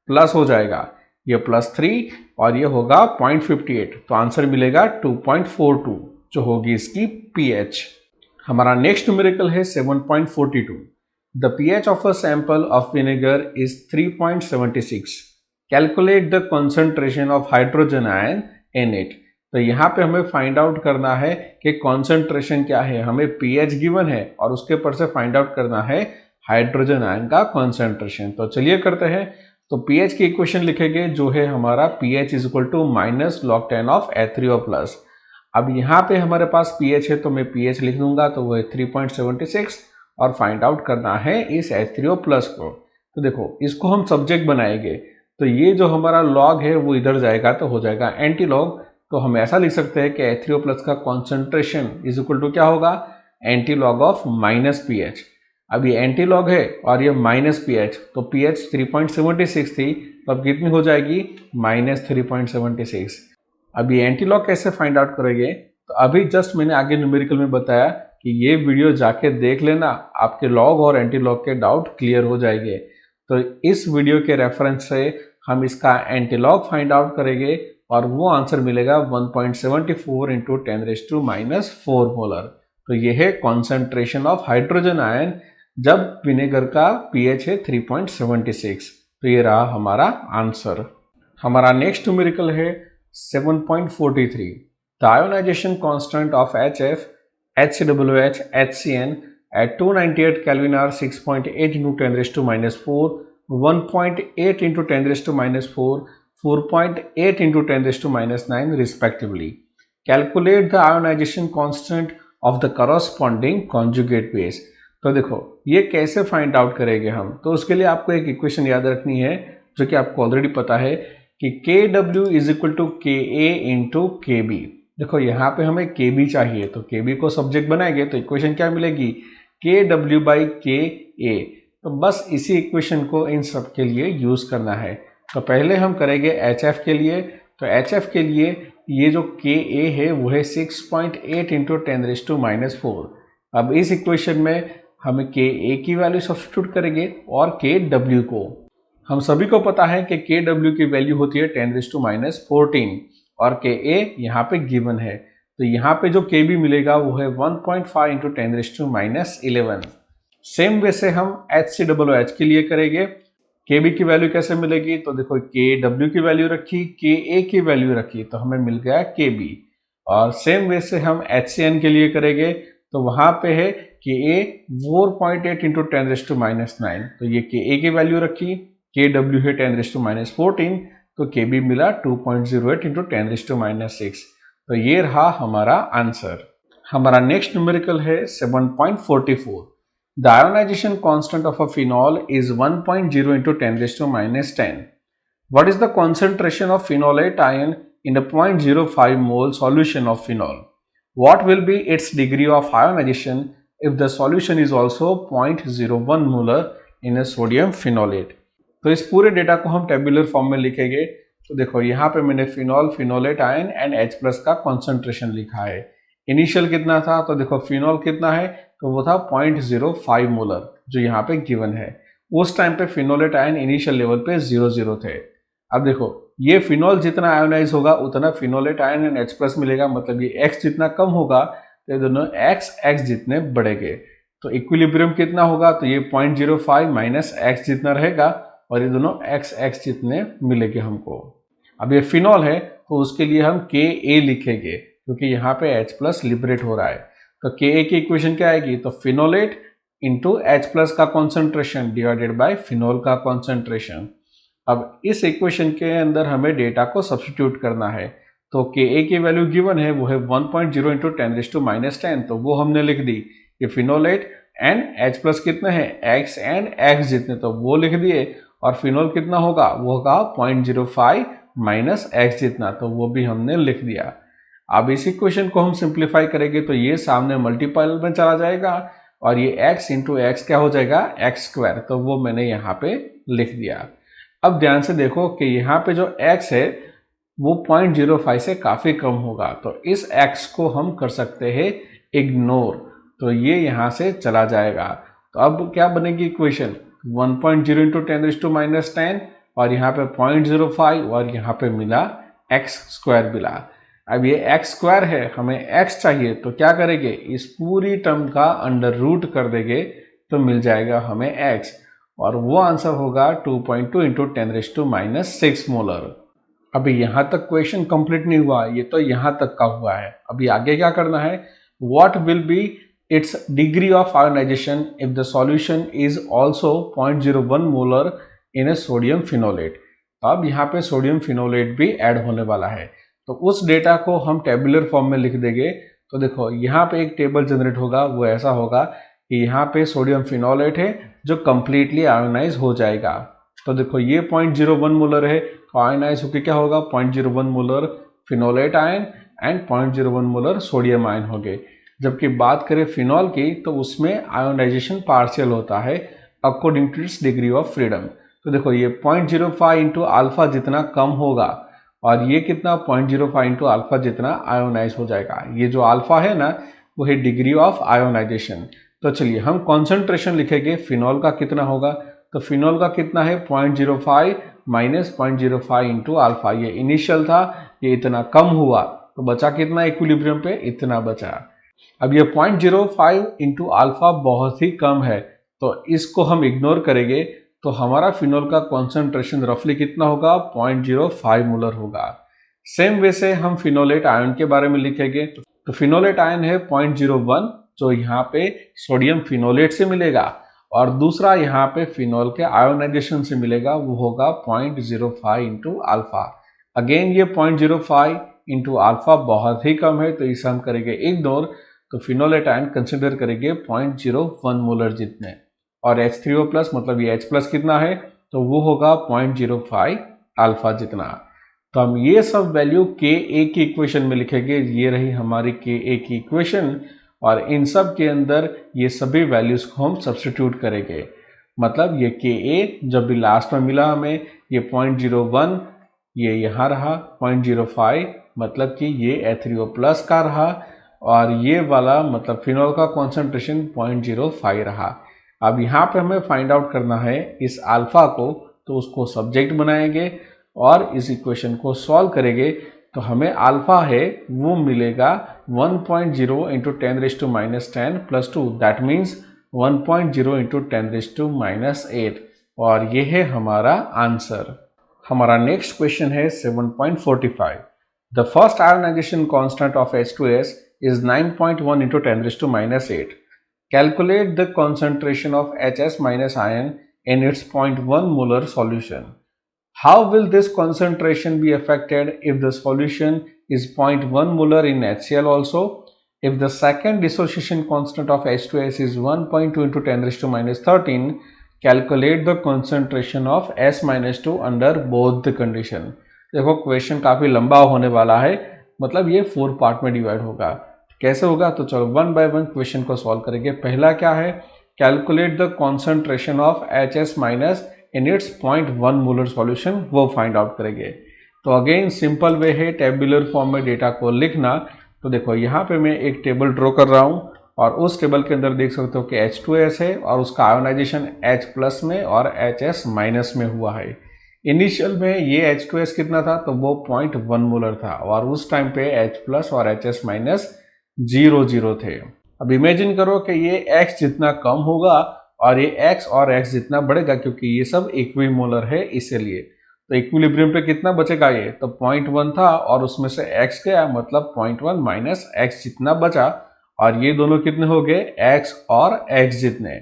प्लस हो जाएगा, ये +3 और ये होगा 0.58, तो आंसर मिलेगा 2.42, जो होगी इसकी pH। हमारा नेक्स्ट न्यूमेरिकल है 7.42। The pH of a sample of vinegar is 3.76। Calculate the concentration of hydrogen ion in it. तो यहाँ पे हमें फाइंड आउट करना है कि कॉन्सेंट्रेशन क्या है, हमें pH गिवन है और उसके ऊपर से फाइंड आउट करना है हाइड्रोजन आयन का कॉन्सेंट्रेशन। तो चलिए करते हैं। तो pH की इक्वेशन लिखेंगे जो है हमारा pH is equal to -log10 of H3O plus. अब यहाँ पे हमारे पास pH है तो मैं pH लिख दूंगा, तो वो है 3.76, और फाइंड आउट करना है इस H3O प्लस को। तो देखो, इसको हम सब्जेक्ट बनाएंगे, तो ये जो हमारा लॉग है वो इधर जाएगा तो हो जाएगा एंटी लॉग। तो हम ऐसा लिख सकते हैं कि H3O प्लस का कॉन्सेंट्रेशन इज इक्वल टू क्या होगा, एंटी लॉग ऑफ -pH। अब ये एंटी लॉग है और ये -pH, तो pH 3.76 थी, तो अब कितनी हो जाएगी, -3.76। अब ये एंटी लॉग कैसे फाइंड आउट करेंगे, तो अभी जस्ट मैंने आगे न्यूमेरिकल में बताया कि ये वीडियो जाके देख लेना, आपके लॉग और एंटी लॉग के डाउट क्लियर हो जाएंगे। तो इस वीडियो के रेफरेंस से हम इसका एंटी लॉग फाइंड आउट करेंगे, और वो आंसर मिलेगा 1.74 इंटू 10⁻⁴ मोलर। तो ये है कॉन्सेंट्रेशन ऑफ हाइड्रोजन आयन जब विनेगर का pH है 3.76। तो ये रहा हमारा आंसर। हमारा नेक्स्ट न्यूमेरिकल है 7.43। The ionisation constant of HF, HCWH, HCN at 298 Kelvin are 6.8 into 10 raised to minus 4, 1.8 into 10 raised to minus 4, 4.8 into 10 raised to minus 9 respectively. Calculate the ionization constant of the corresponding conjugate base. तो देखो ये कैसे find out करेंगे हम, तो उसके लिए आपको एक इक्वेशन याद रखनी है जो कि आपको ऑलरेडी पता है कि KW is equal to KA into KB। देखो यहाँ पे हमें KB चाहिए, तो KB को सब्जेक्ट बनाएंगे तो इक्वेशन क्या मिलेगी, KW बाई KA। तो बस इसी इक्वेशन को इन सब के लिए यूज करना है। तो पहले हम करेंगे HF के लिए। तो HF के लिए ये जो KA है वो है 6.8 इंटू 10 रेज़ टू माइनस 4। अब इस इक्वेशन में हमें KA की वैल्यू सब्स्टिट्यूट करेंगे और KW को। हम सभी को पता है कि KW की वैल्यू होती है 10 रेज़ टू माइनस 14 और KA यहाँ पे गिवन है। तो यहाँ पे जो KB मिलेगा वो है 1.5 into 10 raise to minus 11। Same way से हम HCWH के लिए करेंगे। KB की वैल्यू कैसे मिलेगी, तो देखो KW की वैल्यू रखी, KA की वैल्यू रखी, तो हमें मिल गया KB। और सेम वे से हम HCN के लिए करेंगे, तो वहाँ पे है KA 4.8 into 10 raise to minus 9, तो ये KA की वैल्यू रखी, KW है 10 रेज़ टू माइनस 14, तो KB मिला 2.08 इंटू 10 रेज़ टू माइनस 6। तो ये रहा हमारा आंसर। हमारा नेक्स्ट न्यूमेरिकल है 7.44। The ionization constant of a phenol is 1.0 into 10 raised to minus 10. What is the concentration of phenolate ion in a 0.05 mole solution of phenol? What will be its degree of ionization if the solution is also 0.01 molar in a sodium phenolate? तो इस पूरे data को हम tabular form में लिखेंगे। तो देखो यहाँ पे मैंने फिनॉल, फिनोलेट आयन एंड H+ का कॉन्सेंट्रेशन लिखा है। इनिशियल कितना था, तो देखो फिनॉल कितना है, तो वो था 0.05 मोलर जो यहाँ पे गिवन है। उस टाइम पे फिनोलेट आयन इनिशियल लेवल पे 0 थे। अब देखो ये फिनॉल जितना आयोनाइज होगा उतना फिनोलेट आयन एंड H+ मिलेगा, मतलब ये X जितना कम होगा तो ये दोनों X जितने बढ़ेंगे। तो इक्विलिब्रियम कितना होगा, तो ये 0.05 माइनस X जितना रहेगा और ये दोनों X जितने मिलेंगे हमको। अब ये फिनॉल है तो उसके लिए हम KA लिखेंगे क्योंकि यहाँ पे H+ लिबरेट हो रहा है। तो KA की इक्वेशन क्या आएगी, तो फिनोलेट इंटू H+ का कॉन्सेंट्रेशन डिवाइडेड बाय फिनॉल का कॉन्सेंट्रेशन। अब इस इक्वेशन के अंदर हमें डेटा को सब्स्टिट्यूट करना है। तो KA की वैल्यू गिवन है वो है 1.0 इंटू 10 रेज़ टू माइनस 10, तो वो हमने लिख दी। ये फिनोलेट एंड H+ कितने हैं, X एंड X जितने, तो वो लिख दिए। और फिनॉल कितना होगा, वो होगा 0.05 माइनस X जितना, तो वो भी हमने लिख दिया। अब इस इक्वेशन को हम सिंप्लीफाई करेंगे तो ये सामने मल्टीपल में चला जाएगा और ये X इंटू X क्या हो जाएगा, X², तो वो मैंने यहाँ पे लिख दिया। अब ध्यान से देखो कि यहाँ पे जो X है वो 0.05 से काफ़ी कम होगा, तो इस X को हम कर सकते हैं इग्नोर, तो ये यहाँ से चला जाएगा। तो अब क्या बनेगी equation, 1.0 into 10 raise to minus 10 और यहाँ पे 0.05 और यहाँ पे मिला X² मिला। अब ये X² है, हमें X चाहिए, तो क्या करेंगे, इस पूरी टर्म का अंडर रूट कर देंगे तो मिल जाएगा हमें X, और वो आंसर होगा 2.2 into 10 raise to minus 6 molar. अभी यहाँ तक क्वेश्चन कंप्लीट नहीं हुआ, ये तो यहाँ तक का हुआ है। अभी आगे क्या करना है, what will be its degree of ionization if the solution is also 0.01 molar in a sodium phenolate। अब यहाँ पे सोडियम फिनोलेट भी ऐड होने वाला है, तो उस डेटा को हम टेबुलर फॉर्म में लिख देंगे। तो देखो यहाँ पे एक टेबल जनरेट होगा, वो ऐसा होगा कि यहाँ पे सोडियम फिनोलेट है जो कम्प्लीटली आयोनाइज हो जाएगा। तो देखो ये 0.01 मोलर है, तो आयोनाइज होकर क्या होगा, 0.01 molar phenolate ion and 0.01 molar sodium ion हो गए। जबकि बात करें फिनॉल की तो उसमें आयोनाइजेशन पार्शियल होता है according to its degree of freedom. तो देखो ये 0.05 इंटू अल्फा जितना कम होगा और ये कितना 0.05 इंटू अल्फा जितना आयोनाइज हो जाएगा। ये जो अल्फा है ना वो है डिग्री ऑफ आयोनाइजेशन। तो चलिए हम कॉन्सेंट्रेशन लिखेंगे, फिनॉल का कितना होगा, तो फिनॉल का कितना है 0.05 माइनस 0.05 इंटू अल्फा। ये इनिशियल था, ये इतना कम हुआ तो बचा कितना इक्विलिब्रियम पे, इतना बचा। अब ये 0.05 इंटू अल्फा बहुत ही कम है, तो इसको हम इग्नोर करेंगे तो हमारा फिनोल का कॉन्सेंट्रेशन रफली कितना होगा, 0.05 मोलर होगा। सेम वे से हम फिनोलेट आयन के बारे में लिखेंगे, तो फिनोलेट आयन है 0.01 जो यहाँ पे सोडियम फिनोलेट से मिलेगा, और दूसरा यहाँ पे फिनोल के आयोनाइजेशन से मिलेगा, वो होगा 0.05 इंटू अल्फा। अगेन ये 0.05 इंटू अल्फा बहुत ही कम है, तो इसे हम करेंगे इग्नोर। तो फिनोलेट आयन कंसिडर करेंगे 0.01 मोलर जितने, और H3O प्लस मतलब ये H प्लस कितना है, तो वो होगा 0.05 अल्फा जितना। तो हम ये सब वैल्यू Ka की इक्वेशन में लिखेंगे, ये रही हमारी Ka की इक्वेशन, और इन सब के अंदर ये सभी वैल्यूज को हम सब्स्टिट्यूट करेंगे। मतलब ये Ka जब भी लास्ट में मिला हमें, ये 0.01 ये यहाँ रहा, 0.05 मतलब कि ये H3O प्लस का रहा, और ये वाला मतलब फिनोल का कॉन्सेंट्रेशन 0.05 रहा। अब यहाँ पे हमें फाइंड आउट करना है इस अल्फा को, तो उसको सब्जेक्ट बनाएंगे और इस इक्वेशन को सॉल्व करेंगे, तो हमें अल्फा है वो मिलेगा 1.0 into 10⁻⁻10 plus 2, that means 1.0 into 10⁻⁸, और ये है हमारा आंसर। हमारा नेक्स्ट क्वेश्चन है 7.45। The first ionisation constant of H2S is 9.1 into 10⁻⁸. Calculate the concentration of HS minus ion in its 0.1 molar solution. How will this concentration be affected if the solution is 0.1 molar in HCl also? If the second dissociation constant of H2S is 1.2 into 10⁻13, calculate the concentration of S-2 under both the condition. देखो question काफ़ी लंबा होने वाला है, मतलब ये 4 part में divide होगा। कैसे होगा, तो चलो वन बाय वन क्वेश्चन को सॉल्व करेंगे। पहला क्या है, calculate the concentration of HS minus in its 0.1 molar solution, वो फाइंड आउट करेंगे। तो अगेन सिंपल वे है टेबुलर फॉर्म में डेटा को लिखना। तो देखो यहाँ पे मैं एक टेबल ड्रॉ कर रहा हूँ, और उस टेबल के अंदर देख सकते हो कि H2S है और उसका आयोनाइजेशन H प्लस में और HS माइनस में हुआ है। इनिशियल में ये H2S कितना था, तो वो 0.1 मोलर था, और उस टाइम पे H प्लस और HS माइनस 0 थे। अब इमेजिन करो कि ये X जितना कम होगा और ये X और X जितना बढ़ेगा, क्योंकि ये सब इक्विमोलर है इसीलिए। तो इक्विलिब्रियम पे कितना बचेगा, ये तो 0.1 था और उसमें से X गया, मतलब 0.1 माइनस X जितना बचा, और ये दोनों कितने हो गए, X और X जितने।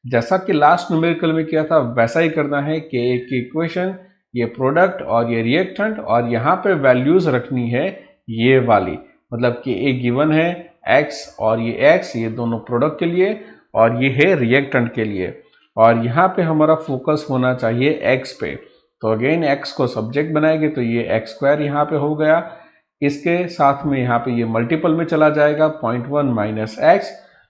जैसा कि लास्ट न्यूमेरिकल में किया था वैसा ही करना है कि एक इक्वेशन, ये प्रोडक्ट और ये रिएक्टेंट, और यहाँ पे वैल्यूज रखनी है ये वाली, मतलब कि एक गिवन है X और ये X, ये दोनों प्रोडक्ट के लिए, और ये है रिएक्टेंट के लिए, और यहाँ पे हमारा फोकस होना चाहिए X पे। तो अगेन X को सब्जेक्ट बनाएंगे, तो ये x² यहाँ पे हो गया, इसके साथ में यहाँ पे ये मल्टीपल में चला जाएगा 0.1 माइनस X,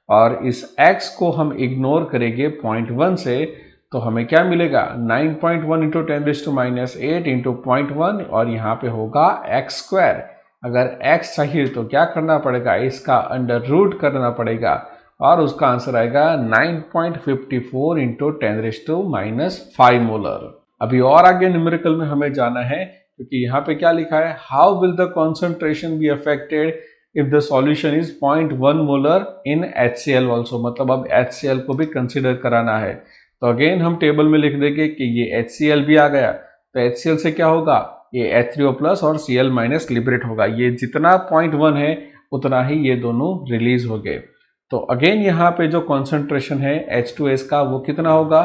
और इस X को हम इग्नोर करेंगे 0.1 से, तो हमें क्या मिलेगा, 9.1 इंटू 10⁻⁸ इंटू 0.1, और यहाँ पे होगा x²। अगर x चाहिए तो क्या करना पड़ेगा, इसका अंडर रूट करना पड़ेगा, और उसका आंसर आएगा 9.54 इंटू 10⁻⁵ मोलर। अभी और आगे न्यूमेरिकल में हमें जाना है, क्योंकि यहाँ पे क्या लिखा है, how will the concentration be affected if the solution is 0.1 molar in HCl also, मतलब अब HCl को भी कंसिडर कराना है। तो अगेन हम टेबल में लिख देंगे कि ये HCl भी आ गया, तो HCl से क्या होगा, ये H3O प्लस और Cl माइनस लिबरेट होगा, ये जितना 0.1 है उतना ही ये दोनों रिलीज हो गए। तो अगेन यहाँ पे जो कॉन्सेंट्रेशन है H2S का वो कितना होगा,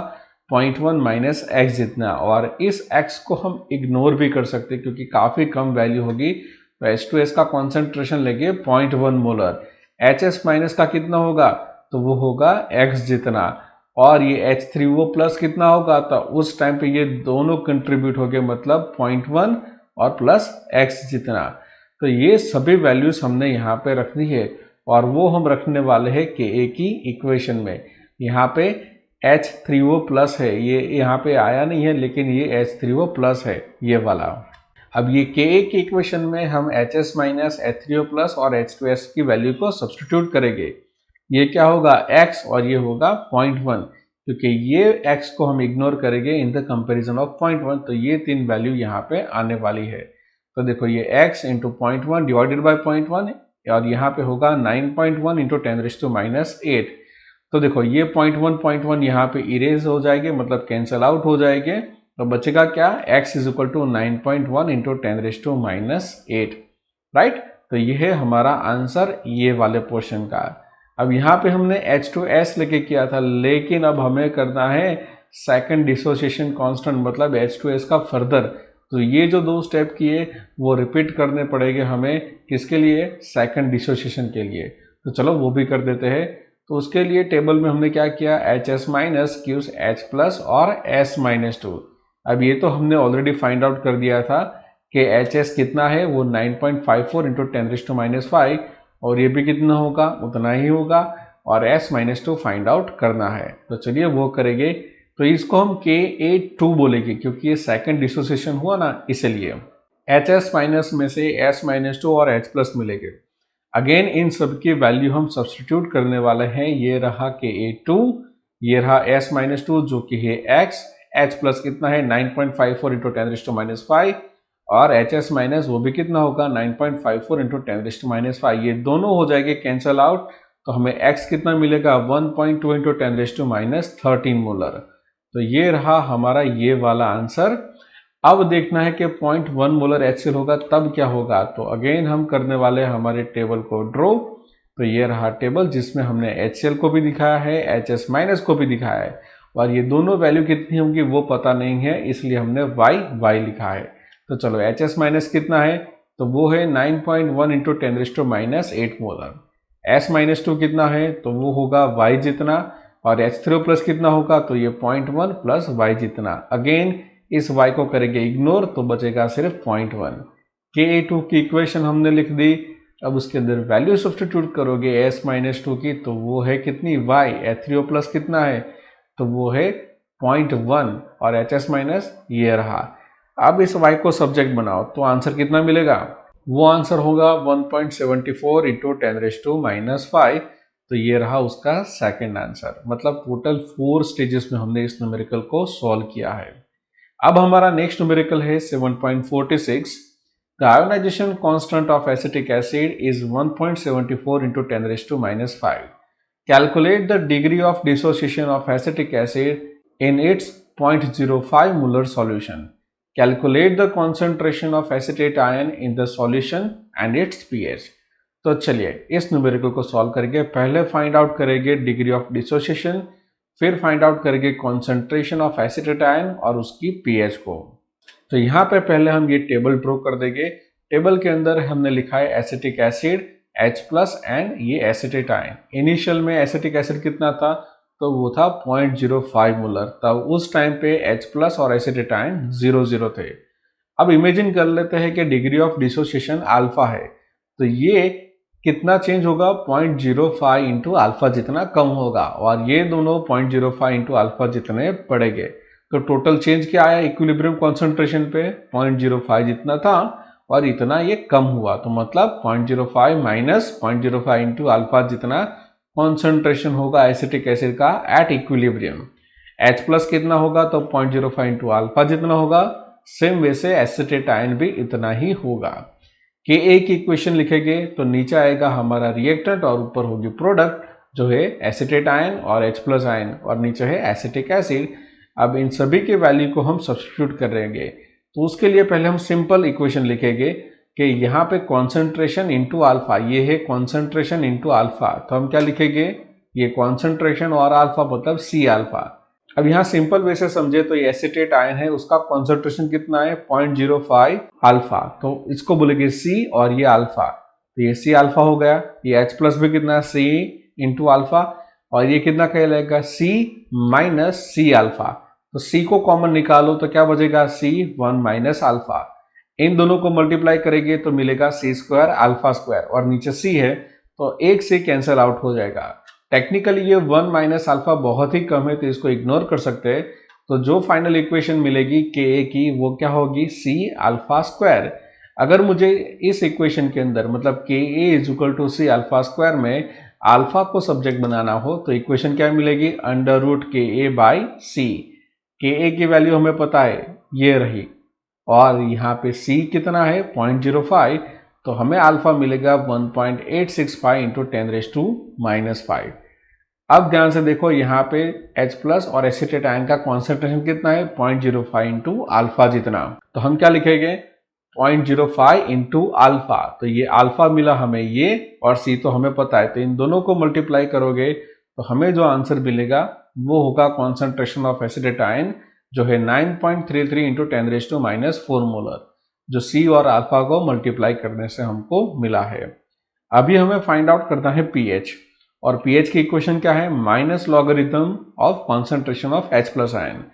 0.1 माइनस X जितना, और इस X को हम इग्नोर भी कर सकते हैं क्योंकि काफ़ी कम वैल्यू होगी। तो H2S का कॉन्सेंट्रेशन लेंगे 0.1 मोलर, HS माइनस का कितना होगा, तो वो होगा X जितना, और ये H3O प्लस कितना होगा, तो उस टाइम पे ये दोनों कंट्रीब्यूट हो गए, मतलब 0.1 और प्लस X जितना। तो ये सभी वैल्यूज हमने यहाँ पे रखनी है, और वो हम रखने वाले हैं Ka की इक्वेशन में। यहाँ पे H3O प्लस है, ये यहाँ पे आया नहीं है, लेकिन ये H3O प्लस है ये वाला। अब ये Ka की इक्वेशन में हम HS माइनस H3O प्लस और H2S की वैल्यू को सब्स्टिट्यूट करेंगे। ये क्या होगा, X, और ये होगा 0.1, क्योंकि ये X को हम इग्नोर करेंगे इन द कंपैरिजन ऑफ 0.1, तो ये तीन वैल्यू यहाँ पे आने वाली है। तो देखो ये X इंटू 0.1 डिवाइडेड बाई 0.1, और यहाँ पे होगा 9.1 इंटू 10⁻⁻8। तो देखो ये 0.1 यहाँ पे इरेज हो जाएंगे, मतलब कैंसल आउट हो जाएंगे। तो बचेगा क्या, x is equal to 9.1 into 10⁻⁸, right. तो ये है हमारा आंसर ये वाले पोर्शन का। अब यहाँ पे हमने H2S लेके किया था, लेकिन अब हमें करना है सेकंड डिसोसिएशन कांस्टेंट, मतलब H2S का फर्दर। तो ये जो दो स्टेप किए वो रिपीट करने पड़ेंगे हमें, किसके लिए, सेकंड डिसोसिएशन के लिए। तो चलो वो भी कर देते हैं। तो उसके लिए टेबल में हमने क्या किया, HS माइनस क्यूज H प्लस और S माइनस 2। अब ये तो हमने ऑलरेडी फाइंड आउट कर दिया था कि HS कितना है, वो 9.54 इंटू 10⁻⁵, और ये भी कितना होगा, उतना ही होगा, और S माइनस 2 फाइंड आउट करना है। तो चलिए वो करेंगे। तो इसको हम KA2 बोलेंगे क्योंकि ये सेकंड डिसोसिएशन हुआ ना, इसलिए HS माइनस में से S माइनस 2 और H प्लस मिलेंगे। अगेन इन सब की वैल्यू हम सब्सटीट्यूट करने वाले हैं। ये रहा KA2, ये रहा S माइनस 2 जो कि है X, H प्लस कितना है 9.54 इंटू 10⁻⁵, और HS माइनस वो भी कितना होगा 9.54 इंटू 10⁻⁵। ये दोनों हो जाएंगे कैंसल आउट, तो हमें X कितना मिलेगा 1.2 इंटू 10⁻13 मोलर। तो ये रहा हमारा ये वाला आंसर। अब देखना है कि 0.1 मोलर HCl होगा तब क्या होगा। तो अगेन हम करने वाले हैं हमारे टेबल को ड्रॉ। तो ये रहा टेबल जिसमें हमने HCl को भी दिखाया है, HS माइनस को भी दिखाया है, और ये दोनों वैल्यू कितनी होंगी वो पता नहीं है, इसलिए हमने y लिखा है। तो चलो HS माइनस कितना है, तो वो है 9.1 इंटू 10⁻8 मोलर। S माइनस 2 कितना है, तो वो होगा y जितना, और H3O प्लस कितना होगा, तो ये 0.1 प्लस y जितना। अगेन इस y को करेंगे इग्नोर, तो बचेगा सिर्फ 0.1। KA2 की इक्वेशन हमने लिख दी। अब उसके अंदर वैल्यू सब्स्टिट्यूट करोगे S माइनस 2 की, तो वो है कितनी y, H3O प्लस कितना है, तो वो है 0.1, और HS माइनस ये रहा। अब इस y को सब्जेक्ट बनाओ तो आंसर कितना मिलेगा, वो आंसर होगा 1.74 इंटू 10⁻⁵। तो ये रहा उसका सेकंड आंसर। मतलब टोटल 4 स्टेजेस में हमने इस न्यूमेरिकल को सॉल्व किया है। अब हमारा नेक्स्ट न्यूमेरिकल है 7.46। The ionisation constant of acetic acid is 1.74 into 10⁻⁵। Calculate the degree of dissociation of acetic acid in its 0.05 molar solution. Calculate the concentration of acetate ion in the solution and its pH. तो चलिए इस numerical को solve करेंगे। पहले find out करेंगे degree of dissociation, फिर find out करेंगे concentration of acetate ion और उसकी पीएच को। तो यहाँ पे पहले हम ये टेबल ड्रॉ कर देंगे। टेबल के अंदर हमने लिखा है acetic acid H plus and ये एसिटेट आयन। इनिशियल में एसिटिक एसिड कितना था, तो वो था 0.05 मोलर। तब उस टाइम पे H प्लस और एसिटेट आयन 0 थे। अब इमेजिन कर लेते हैं कि डिग्री ऑफ डिसोसिएशन अल्फा है, तो ये कितना चेंज होगा, 0.05 इंटू अल्फा जितना कम होगा, और ये दोनों 0.05 इंटू अल्फा जितने पड़ेंगे। तो टोटल चेंज क्या आया इक्विलिब्रियम कॉन्सेंट्रेशन पे, 0.05 जितना था और इतना ये कम हुआ। तो मतलब 0.05 माइनस 0.05 इंटू अल्फा जितना कॉन्सेंट्रेशन होगा एसिटिक एसिड का एट इक्विलिब्रियम। H प्लस कितना होगा, तो 0.05 इंटू अल्फा जितना होगा। सेम वे से एसिटेट आयन भी इतना ही होगा। Ka की इक्वेशन लिखेंगे तो नीचे आएगा हमारा रिएक्टेंट और ऊपर होगी प्रोडक्ट जो है एसिटेट आयन और H प्लस आयन, और नीचे है एसिटिक एसिड। अब इन सभी के वैल्यू को हम सब्स्टिट्यूट करेंगे। तो उसके लिए पहले हम सिंपल इक्वेशन लिखेंगे कि यहाँ पे कॉन्सेंट्रेशन इंटू अल्फा, ये है कॉन्सेंट्रेशन इंटू अल्फा। तो हम क्या लिखेंगे, ये कॉन्सेंट्रेशन और अल्फा मतलब C अल्फा। अब यहाँ सिंपल वे से समझे तो ये एसिटेट आयन है, उसका कॉन्सेंट्रेशन कितना है 0.05 अल्फा, तो इसको बोलेंगे C और ये अल्फा। तो ये C अल्फा हो गया। ये H प्लस भी कितना है C इंटू अल्फा, और ये कितना कहलाएगा C माइनस C अल्फा। तो C को कॉमन निकालो तो क्या बचेगा C 1 माइनस अल्फा। इन दोनों को मल्टीप्लाई करेंगे तो मिलेगा C स्क्वायर अल्फा स्क्वायर, और नीचे C है तो एक से कैंसिल आउट हो जाएगा। टेक्निकली ये 1 माइनस अल्फा बहुत ही कम है तो इसको इग्नोर कर सकते हैं। तो जो फाइनल इक्वेशन मिलेगी Ka की वो क्या होगी C अल्फा स्क्वायर। अगर मुझे इस इक्वेशन के अंदर मतलब Ka is equal to C alpha square में अल्फा को सब्जेक्ट बनाना हो तो इक्वेशन क्या मिलेगी, under root Ka by C। Ka की वैल्यू हमें पता है ये रही, और यहाँ पे C कितना है 0.05, तो हमें अल्फा मिलेगा 1.865 इंटू 10⁻⁻5। अब ध्यान से देखो यहाँ पे H प्लस और एसिटेट आयन का कॉन्सेंट्रेशन कितना है 0.05 इंटू अल्फा जितना। तो हम क्या लिखेंगे 0.05 इंटू अल्फा। तो ये अल्फा मिला हमें ये, और C तो हमें पता है, तो इन दोनों को मल्टीप्लाई करोगे तो हमें जो आंसर मिलेगा वो होगा कॉन्सेंट्रेशन ऑफ एसिटेट आयन जो है 9.33 इंटू 10⁻⁻4 मोलर, जो C और अल्फा को मल्टीप्लाई करने से हमको मिला है। अभी हमें फाइंड आउट करना है pH, और pH की इक्वेशन क्या है minus logarithm of concentration of H plus ion.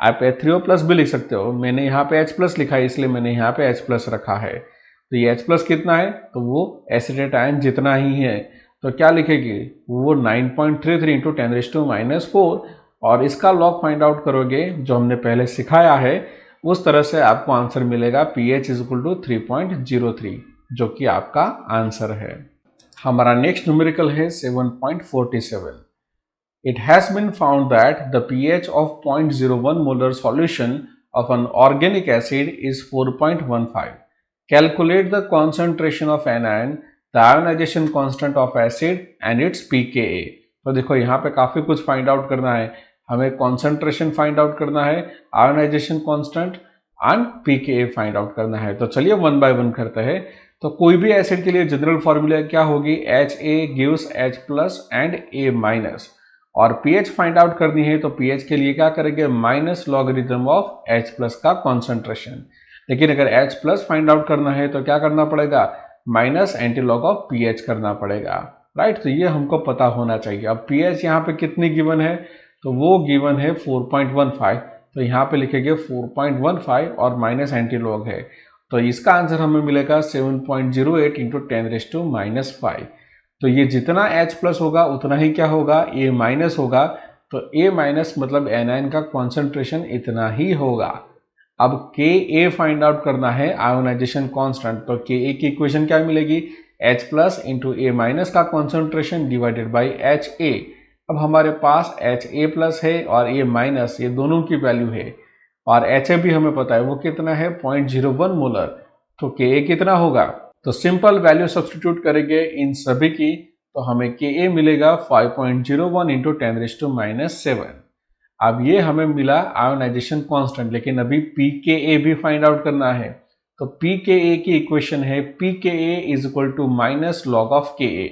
आप H3O प्लस भी लिख सकते हो, मैंने यहाँ पे H प्लस लिखा है इसलिए मैंने यहाँ पे H प्लस रखा है। तो ये H प्लस कितना है, तो वो एसिटेट आयन जितना ही है, तो क्या लिखेगी वो 9.33 इंटू 10⁻⁻4, और इसका लॉग फाइंड आउट करोगे जो हमने पहले सिखाया है उस तरह से आपको आंसर मिलेगा pH इज इक्वल टू 3.03, जो कि आपका आंसर है। हमारा नेक्स्ट न्यूमेरिकल है 7.47। It has been found that the pH of 0.01 molar solution of an organic acid is 4.15. Calculate the concentration of anion, the ionization constant of acid and its pKa. तो देखो यहाँ पे काफ़ी कुछ find out करना है, हमें कॉन्सेंट्रेशन फाइंड आउट करना है, ionization constant and pKa find out करना है। तो चलिए वन बाय वन करते हैं। तो कोई भी एसिड के लिए जनरल फॉर्मूला क्या होगी HA gives H plus and A minus, और pH फाइंड आउट करनी है तो pH के लिए क्या करेंगे minus logarithm of H plus का कॉन्सेंट्रेशन। लेकिन अगर H प्लस फाइंड आउट करना है तो क्या करना पड़ेगा माइनस एंटीलॉग ऑफ pH करना पड़ेगा, राइट। तो ये हमको पता होना चाहिए। अब pH यहाँ पे कितनी गिवन है, तो वो गिवन है 4.15, तो यहाँ पे लिखेंगे 4.15 और माइनस एंटीलॉग है, तो इसका आंसर हमें मिलेगा 7.08 इंटू 10⁻⁻5। तो ये जितना H प्लस होगा उतना ही क्या होगा A माइनस होगा, तो A माइनस मतलब एनायन का कॉन्सेंट्रेशन इतना ही होगा। अब Ka फाइंड आउट करना है आयोनाइजेशन कांस्टेंट, तो Ka की इक्वेशन क्या मिलेगी H plus into A minus का कॉन्सेंट्रेशन डिवाइडेड बाई HA। अब हमारे पास HA प्लस है और A माइनस, ये दोनों की वैल्यू है, और HA भी हमें पता है वो कितना है 0.01 मोलर, तो Ka कितना होगा, तो सिंपल वैल्यू सब्स्टिट्यूट करेंगे इन सभी की, तो हमें Ka मिलेगा 5.01 इंटू 10⁻⁷। अब ये हमें मिला आयोनाइजेशन कांस्टेंट, लेकिन अभी pKa भी फाइंड आउट करना है। तो pKa की इक्वेशन है pKa is equal to minus log of Ka,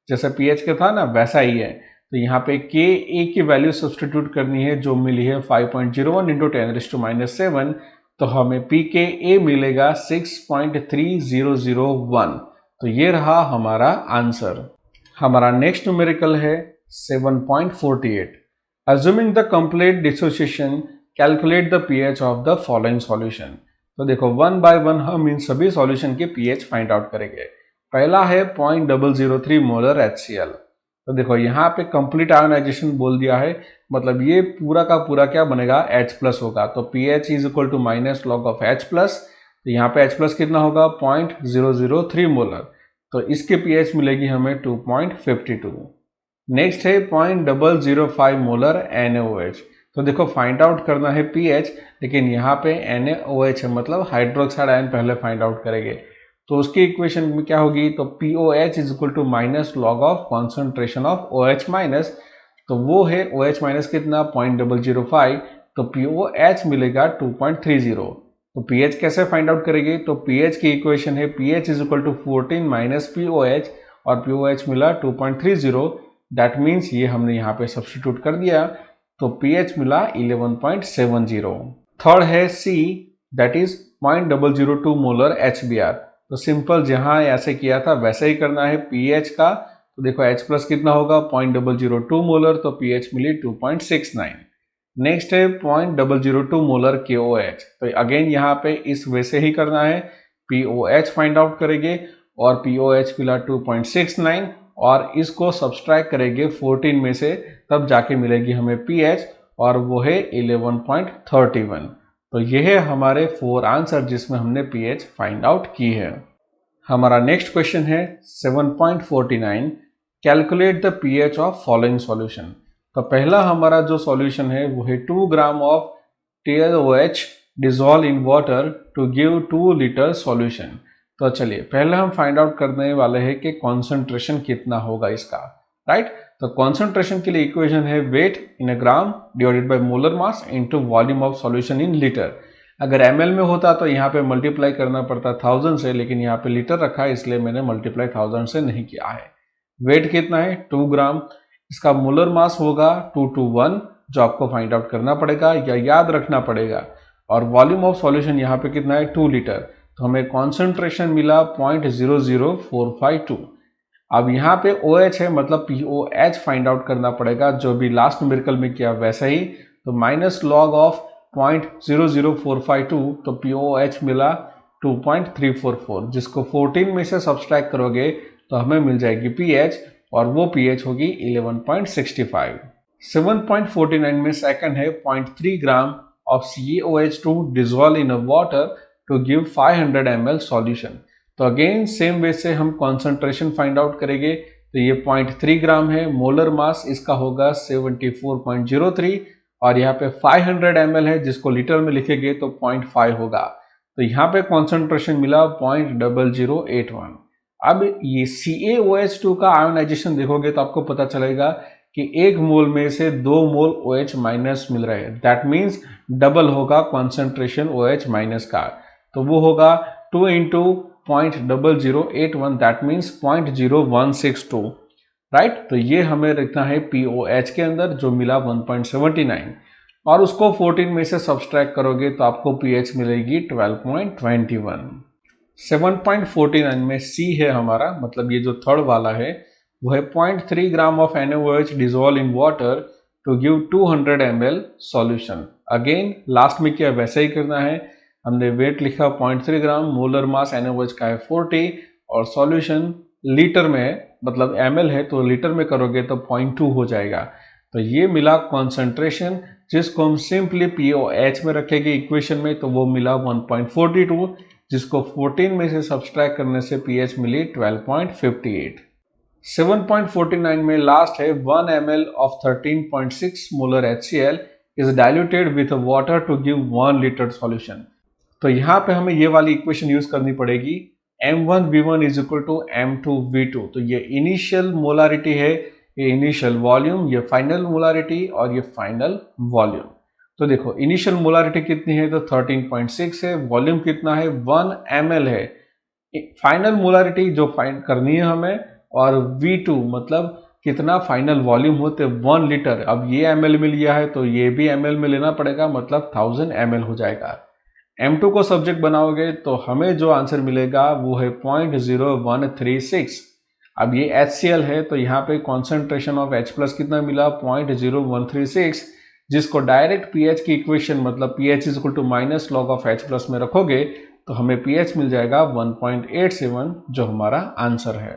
जैसे pH का था ना वैसा ही है। तो यहाँ पे Ka की वैल्यू सब्स्टिट्यूट करनी है जो मिली है 5.01 इंटू 10⁻⁷, तो हमें pKa मिलेगा 6.3001। तो ये रहा हमारा आंसर। हमारा नेक्स्ट न्यूमेरिकल है 7.48। Assuming the complete dissociation, calculate the pH of the following solution। तो देखो वन बाय वन हम इन सभी सॉल्यूशन के pH फाइंड आउट करेंगे। पहला है 0.003 मोलर HCl। तो देखो यहाँ पे कंप्लीट आयोनाइजेशन बोल दिया है, मतलब ये पूरा का पूरा क्या बनेगा H प्लस होगा, तो pH is equal to minus log of H plus, तो यहाँ पे H प्लस कितना होगा 0.003 मोलर, तो इसके pH मिलेगी हमें 2.52। नेक्स्ट है 0.005 मोलर NaOH। तो देखो फाइंड आउट करना है pH, लेकिन यहाँ पे NaOH है मतलब हाइड्रोक्साइड आयन पहले फाइंड आउट करेंगे, तो उसकी इक्वेशन में क्या होगी, तो POH is equal to minus log of concentration of OH minus, तो वो है OH माइनस कितना 0.005, तो POH मिलेगा 2.30। तो pH कैसे फाइंड आउट करेंगे, तो pH की इक्वेशन है pH is equal to 14 minus POH, और POH मिला 2.30, दैट मीन्स ये हमने यहाँ पे सब्स्टिट्यूट कर दिया, तो pH मिला 11.70। थर्ड है C, that is 0.002 molar HBr। तो सिंपल जहाँ ऐसे किया था वैसे ही करना है pH का, तो देखो H प्लस कितना होगा 0.002 मोलर, तो pH मिली 2.69। नेक्स्ट है 0.002 मोलर KOH। तो अगेन यहाँ पे इस वैसे ही करना है, POH फाइंड आउट करेंगे और POH मिला 2.69, और इसको सब्सट्रैक्ट करेंगे 14 में से, तब जाके मिलेगी हमें pH, और वो है 11.31। तो ये है हमारे 4 आंसर जिसमें हमने pH फाइंड आउट की है। हमारा नेक्स्ट क्वेश्चन है 7.49। Calculate the pH of following solution. तो पहला हमारा जो सॉल्यूशन है वो है 2 gram of TLOH dissolve in water to give 2 litre solution. तो चलिए पहले हम फाइंड आउट करने वाले हैं कि कॉन्सेंट्रेशन कितना होगा इसका, राइट। तो कॉन्सेंट्रेशन के लिए इक्वेशन है weight in a gram divided by molar mass into volume of solution in litre. अगर ml में होता तो यहाँ पे मल्टीप्लाई करना पड़ता 1000 से, लेकिन यहाँ पे लीटर रखा है इसलिए मैंने मल्टीप्लाई 1000 से नहीं किया है। वेट कितना है 2 ग्राम, इसका मोलर मास होगा 221 जो आपको फाइंड आउट करना पड़ेगा या याद रखना पड़ेगा। और वॉल्यूम ऑफ सॉल्यूशन यहाँ पे कितना है 2 लीटर, तो हमें कॉन्सेंट्रेशन मिला 0.00452। अब यहाँ पे OH है मतलब POH फाइंड आउट करना पड़ेगा, जो भी लास्ट न्यूमेरिकल में किया वैसा ही। तो माइनस लॉग ऑफ 0.00452, तो POH मिला 2.344, जिसको 14 में से सब्सट्रैक्ट करोगे तो हमें मिल जाएगी pH, और वो pH होगी 11.65। 7.49 में सेकंड है 0.3 gram of CaOH2 dissolve in water to give 500 ml solution. तो अगेन सेम वे से हम कॉन्सेंट्रेशन फाइंड आउट करेंगे। तो ये 0.3 ग्राम है, मोलर मास इसका होगा 74.03, और यहाँ पे 500 ml है जिसको लीटर में लिखेंगे तो 0.5 होगा। तो यहाँ पे कॉन्सेंट्रेशन मिला 0.0081। अब ये CaOH2 का आयोनाइजेशन देखोगे तो आपको पता चलेगा कि 1 मोल में से 2 मोल OH माइनस मिल रहे हैं। दैट मीन्स डबल होगा कॉन्सेंट्रेशन OH माइनस का, तो वो होगा 2 इंटू 0.0081, दैट मीन्स 0.0162, राइट। तो ये हमें रखना है POH के अंदर जो मिला 1.79, और उसको 14 में से सब्सट्रैक्ट करोगे तो आपको pH मिलेगी 12.21। 7.49 में C है हमारा, मतलब ये जो थर्ड वाला है वो है 0.3 gram of NaOH dissolve in water to give 200 ml solution. Again last में क्या वैसा ही करना है, हमने वेट लिखा 0.3 ग्राम, मोलर मास NaOH का है 40, और सॉल्यूशन लीटर में है, मतलब ml है तो लीटर में करोगे तो 0.2 हो जाएगा। तो ये मिला कॉन्सेंट्रेशन, जिसको हम सिंपली POH में रखेंगे इक्वेशन में, तो वो मिला 1.42, जिसको 14 में से सब्सट्रैक्ट करने से pH मिली 12.58। 7.49 में लास्ट है 1 ml of 13.6 molar HCl is diluted with water to give 1 liter solution। तो यहाँ पे हमें ये वाली इक्वेशन यूज करनी पड़ेगी, M1V1 is equal to M2V2। तो ये इनिशियल मोलारिटी है, ये इनिशियल वॉल्यूम, ये फाइनल मोलारिटी, और ये फाइनल वॉल्यूम। तो देखो इनिशियल मोलारिटी कितनी है तो 13.6 है, वॉल्यूम कितना है 1 ml है, फाइनल मोलारिटी जो फाइंड करनी है हमें, और V2 मतलब कितना फाइनल वॉल्यूम होते 1 लीटर। अब ये ml में लिया है तो ये भी ml में लेना पड़ेगा, मतलब 1000 ml हो जाएगा। M2 को सब्जेक्ट बनाओगे तो हमें जो आंसर मिलेगा वो है 0.0136। अब ये HCl है तो यहाँ पे कॉन्सेंट्रेशन ऑफ H प्लस कितना मिला 0.0136, जिसको डायरेक्ट pH की इक्वेशन मतलब pH is equal to minus log of H plus में रखोगे तो हमें pH मिल जाएगा 1.87, जो हमारा आंसर है।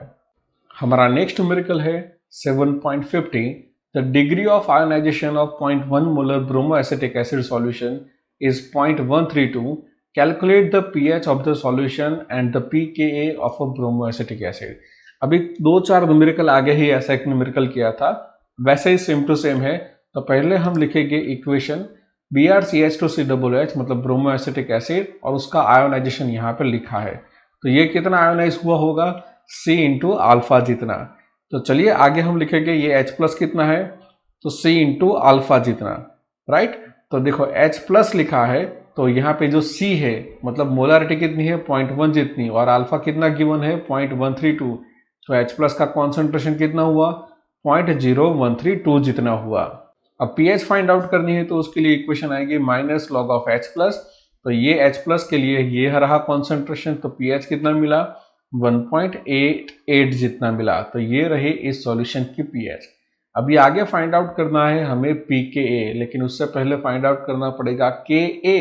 हमारा नेक्स्ट न्यूमेरिकल है 7.50। The degree of ionization of 0.1 molar bromoacetic acid solution is 0.132. Calculate the pH of the solution and the pKa of a bromoacetic acid। अभी 2-4 न्यूमेरिकल आगे ही ऐसा एक न्यूमेरिकल किया था, वैसे ही सेम टू सेम है। तो पहले हम लिखेंगे इक्वेशन BrCH2COOH मतलब ब्रोमोएसिटिक एसिड, और उसका आयोनाइजेशन यहाँ पर लिखा है। तो ये कितना आयोनाइज हुआ होगा C इंटू अल्फा जितना। तो चलिए आगे हम लिखेंगे ये H प्लस कितना है तो C इंटू अल्फा जितना, राइट। तो देखो H प्लस लिखा है तो यहाँ पे जो C है मतलब मोलारिटी कितनी है 0.1 जितनी, और अल्फा कितना गिवन है 0.132, तो H प्लस का कॉन्सेंट्रेशन कितना हुआ 0.0132 जितना हुआ। अब pH फाइंड आउट करनी है तो उसके लिए इक्वेशन आएगी minus log of H plus. तो ये H प्लस के लिए ये रहा कॉन्सेंट्रेशन, तो pH कितना मिला 1.88 जितना मिला। तो ये रही इस सॉल्यूशन की pH। अभी आगे फाइंड आउट करना है हमें pKa, लेकिन उससे पहले फाइंड आउट करना पड़ेगा Ka।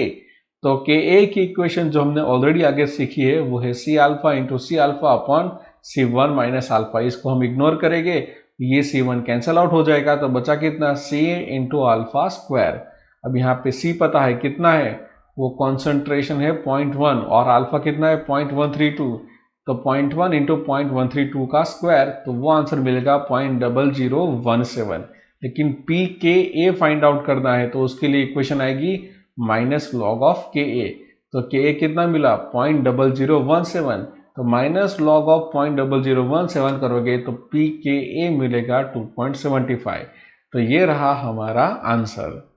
तो Ka की इक्वेशन जो हमने ऑलरेडी आगे सीखी है वो है C alpha into C alpha upon C1 minus alpha. इसको हम इग्नोर करेंगे, ये C1 कैंसल आउट हो जाएगा, तो बचा कितना C इंटू अल्फा स्क्वायर। अब यहाँ पे C पता है कितना है, वो कॉन्सेंट्रेशन है 0.1, और अल्फा कितना है 0.132, तो 0.1 इंटू 0.132 का स्क्वायर, तो वो आंसर मिलेगा 0.0017। लेकिन pKa फाइंड आउट करना है तो उसके लिए इक्वेशन आएगी माइनस लॉग ऑफ Ka। तो Ka कितना मिला 0.0017, तो माइनस लॉग ऑफ 0.0017 करोगे तो पी के ए मिलेगा 2.75। तो ये रहा हमारा आंसर।